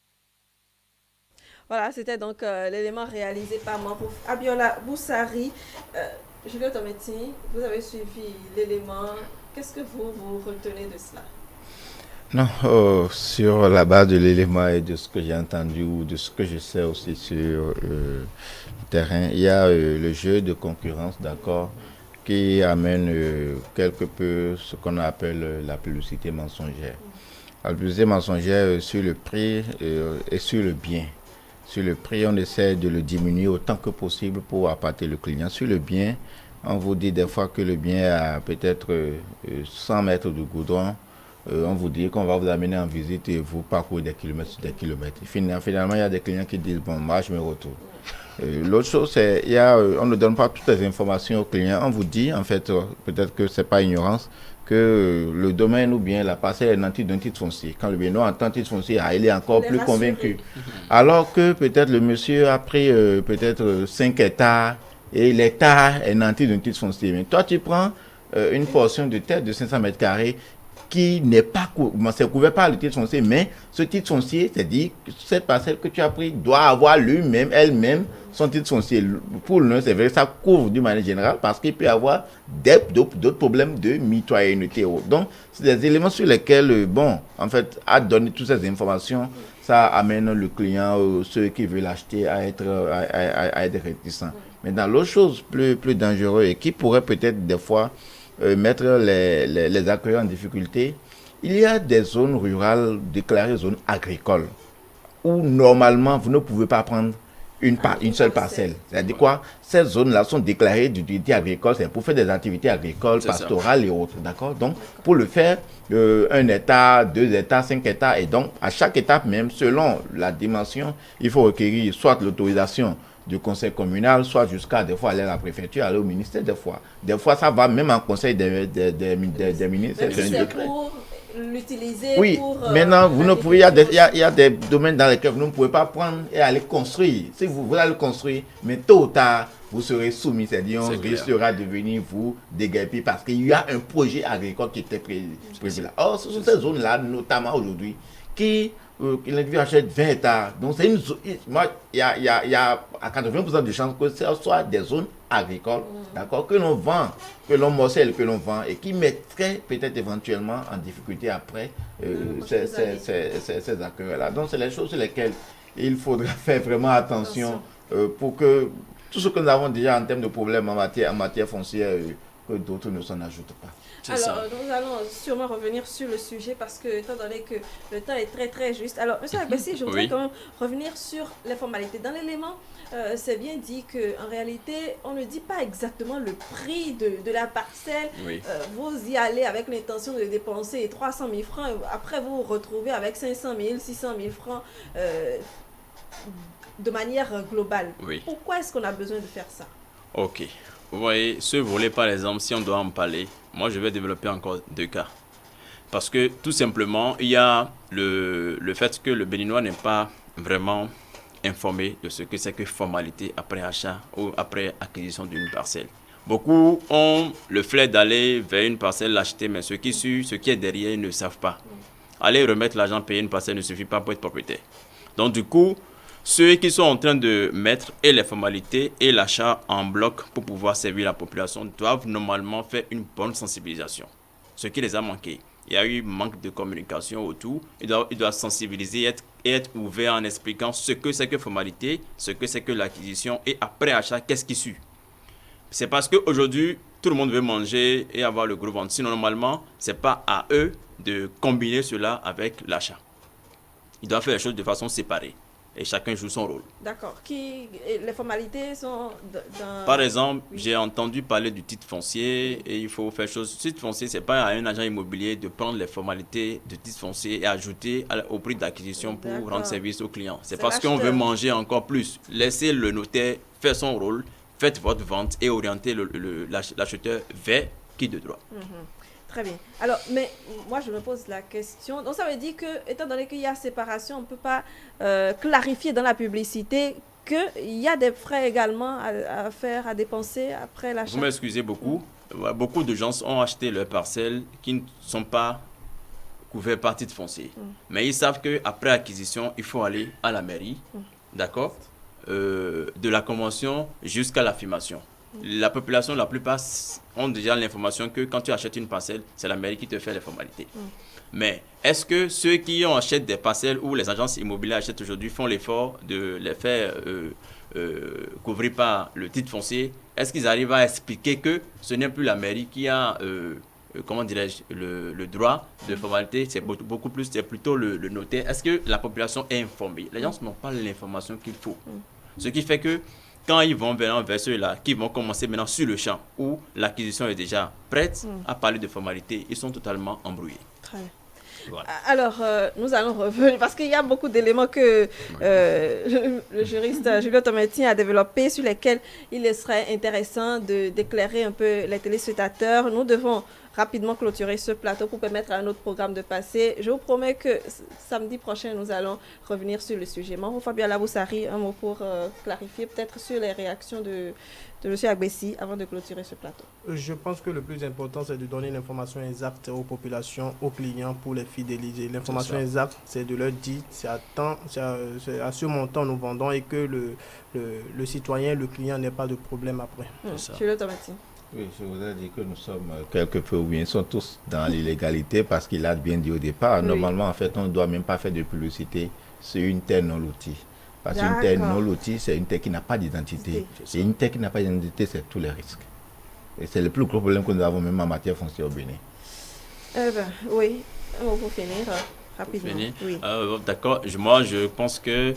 Speaker 1: Voilà, c'était donc l'élément réalisé par moi pour Abiola Boussari. Juliette Ometti, vous avez suivi l'élément. Qu'est-ce que vous retenez de cela?
Speaker 9: Non, sur la base de l'élément et de ce que j'ai entendu ou de ce que je sais aussi sur le terrain, il y a le jeu de concurrence, d'accord, qui amène quelque peu ce qu'on appelle la publicité mensongère. La publicité mensongère sur le prix et sur le bien. Sur le prix, on essaie de le diminuer autant que possible pour appâter le client. Sur le bien, on vous dit des fois que le bien a peut-être 100 mètres de goudron. On vous dit qu'on va vous amener en visite et vous parcourez des kilomètres sur des kilomètres. Finalement, il y a des clients qui disent, bon, moi, je me retourne. L'autre chose, c'est on ne donne pas toutes les informations aux clients. On vous dit, en fait, peut-être que ce n'est pas ignorance, que le domaine ou bien la parcelle est nantie d'un titre foncier. Quand le Bénin entend titre foncier, il est encore plus convaincu. Alors que peut-être le monsieur a pris peut-être 5 hectares et l'hectare est nanti d'un titre foncier. Mais toi, tu prends une portion de terre de 500 mètres carrés qui n'est pas couvert par le titre foncier, mais ce titre foncier, c'est-à-dire que cette parcelle que tu as pris doit avoir elle-même, son titre foncier. Pour nous, c'est vrai que ça couvre d'une manière générale parce qu'il peut y avoir d'autres problèmes de mitoyenneté. Donc, c'est des éléments sur lesquels, en fait, à donner toutes ces informations, ça amène le client, ceux qui veulent l'acheter, à être réticents. Maintenant, l'autre chose plus dangereuse et qui pourrait peut-être des fois mettre les accueillants en difficulté, il y a des zones rurales déclarées zones agricoles où normalement vous ne pouvez pas prendre une seule parcelle. C'est-à-dire quoi? Ces zones-là sont déclarées d'utilité agricole, c'est pour faire des activités agricoles, pastorales et autres. D'accord? Donc, pour le faire, 1 hectare, 2 hectares, 5 hectares, et donc, à chaque étape même, selon la dimension, il faut requérir soit l'autorisation du conseil communal, soit jusqu'à des fois aller à la préfecture, aller au ministère des fois. Des fois, ça va même en conseil des ministres.
Speaker 1: L'utiliser
Speaker 9: oui,
Speaker 1: pour...
Speaker 9: maintenant, vous ne pouvez, il y a des domaines dans lesquels vous ne pouvez pas prendre et aller construire. Si vous voulez le construire, mais tôt ou tard, vous serez soumis. C'est-à-dire, on risquera de venir vous déguerpir parce qu'il y a un projet agricole qui était prévu là. Or, ce sont ces zones-là, notamment aujourd'hui, qui l'individu achète 20 hectares. Donc, c'est une zone. Moi, il y a à 80% de chances que ce soit des zones agricoles, d'accord, que l'on vend, que l'on morcelle, que l'on vend et qui mettraient peut-être éventuellement en difficulté après ces accueils-là. Donc, c'est les choses sur lesquelles il faudra faire vraiment attention pour que tout ce que nous avons déjà en termes de problèmes en matière foncière, que d'autres ne s'en ajoutent pas.
Speaker 1: Alors, nous allons sûrement revenir sur le sujet parce que, étant donné que le temps est très très juste. Alors, M. Agbessi, je voudrais quand même revenir sur les formalités. Dans l'élément, c'est bien dit qu'en réalité, on ne dit pas exactement le prix de la parcelle. Vous y allez avec l'intention de dépenser 300 000 francs. Après, vous vous retrouvez avec 500 000, 600 000 francs de manière globale. Pourquoi est-ce qu'on a besoin de faire ça?
Speaker 8: Ok. Vous voyez, ce volet, par exemple, si on doit en parler, moi, je vais développer encore 2 cas. Parce que, tout simplement, il y a le fait que le Béninois n'est pas vraiment informé de ce que c'est que formalité après achat ou après acquisition d'une parcelle. Beaucoup ont le flair d'aller vers une parcelle l'acheter, mais ce qui est derrière, ils ne savent pas. Aller remettre l'argent, payer une parcelle ne suffit pas pour être propriétaire. Donc, du coup, ceux qui sont en train de mettre et les formalités et l'achat en bloc pour pouvoir servir la population doivent normalement faire une bonne sensibilisation. Ce qui les a manqué. Il y a eu manque de communication autour. Ils doivent sensibiliser et être ouverts en expliquant ce que c'est que formalité, ce que c'est que l'acquisition et après achat, qu'est-ce qui suit. C'est parce qu'aujourd'hui, tout le monde veut manger et avoir le gros ventre. Sinon, normalement, ce n'est pas à eux de combiner cela avec l'achat. Ils doivent faire les choses de façon séparée. Et chacun joue son rôle.
Speaker 1: D'accord. Les formalités sont dans...
Speaker 8: Par exemple, j'ai entendu parler du titre foncier et il faut faire chose. Le titre foncier, ce n'est pas à un agent immobilier de prendre les formalités de titre foncier et ajouter au prix d'acquisition pour rendre service au client. C'est parce qu'on veut manger encore plus. Laissez le notaire faire son rôle, faites votre vente et orientez l'acheteur vers qui de droit.
Speaker 1: Très bien. Alors, mais moi, je me pose la question. Donc, ça veut dire que, étant donné qu'il y a séparation, on ne peut pas clarifier dans la publicité qu'il y a des frais également à faire, à dépenser après l'achat.
Speaker 8: Vous m'excusez beaucoup. Beaucoup de gens ont acheté leurs parcelles qui ne sont pas couverts par titre foncier. Mais ils savent qu'après acquisition, il faut aller à la mairie, d'accord, de la convention jusqu'à l'affirmation. La population, la plupart, ont déjà l'information que quand tu achètes une parcelle, c'est la mairie qui te fait les formalités. Mais est-ce que ceux qui achètent des parcelles ou les agences immobilières achètent aujourd'hui font l'effort de les faire couvrir par le titre foncier? Est-ce qu'ils arrivent à expliquer que ce n'est plus la mairie qui a, comment dirais-je, le droit de formalité? C'est beaucoup plus, c'est plutôt le notaire. Est-ce que la population est informée? Les gens n'ont pas l'information qu'il faut. Ce qui fait que quand ils vont vers ceux-là, qui vont commencer maintenant sur le champ, où l'acquisition est déjà prête à parler de formalité, ils sont totalement embrouillés.
Speaker 1: Très bien. Voilà. Alors, nous allons revenir, parce qu'il y a beaucoup d'éléments que le juriste Julien Tometti a développés, sur lesquels il serait intéressant d'éclairer un peu les téléspectateurs. Nous devons rapidement clôturer ce plateau pour permettre à un autre programme de passer. Je vous promets que samedi prochain, nous allons revenir sur le sujet. Maro Fabien Laboussari, un mot pour clarifier peut-être sur les réactions de M. Agbessi avant de clôturer ce plateau.
Speaker 3: Je pense que le plus important, c'est de donner l'information exacte aux populations, aux clients pour les fidéliser. L'information exacte, c'est de leur dire, c'est à ce montant nous vendons et que le citoyen, le client n'ait pas de problème après.
Speaker 1: Julien Tometti.
Speaker 9: Oui, je voudrais dire que nous sommes quelque peu, ou bien ils sont tous dans l'illégalité parce qu'il a bien dit au départ. Normalement, en fait, on ne doit même pas faire de publicité sur une terre non lotie. Parce qu'une terre non lotie, c'est une terre qui n'a pas d'identité. Et une terre qui n'a pas d'identité, c'est tous les risques. Et c'est le plus gros problème que nous avons même en matière foncière au Bénin.
Speaker 1: Oui, on va finir rapidement. Oui.
Speaker 8: D'accord, moi je pense que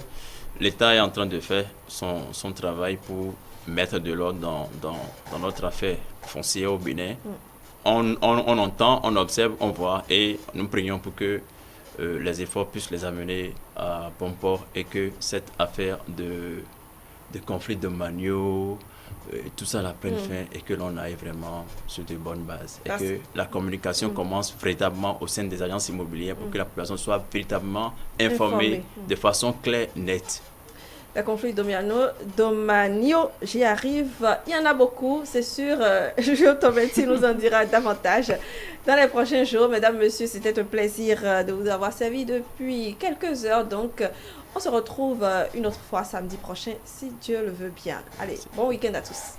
Speaker 8: l'État est en train de faire son travail pour mettre de l'ordre dans notre affaire foncière au Bénin. On entend, on observe, on voit et nous prions pour que les efforts puissent les amener à bon port et que cette affaire de conflit de Magno, tout ça la prenne fin et que l'on aille vraiment sur de bonnes bases. Et que la communication commence véritablement au sein des agences immobilières pour que la population soit véritablement informée de façon claire, nette.
Speaker 1: Le conflit Domagno, j'y arrive. Il y en a beaucoup, c'est sûr. Jojo Tometti nous en dira davantage dans les prochains jours. Mesdames, Messieurs, c'était un plaisir de vous avoir servi depuis quelques heures. Donc, on se retrouve une autre fois samedi prochain, si Dieu le veut bien. Allez, bon week-end à tous.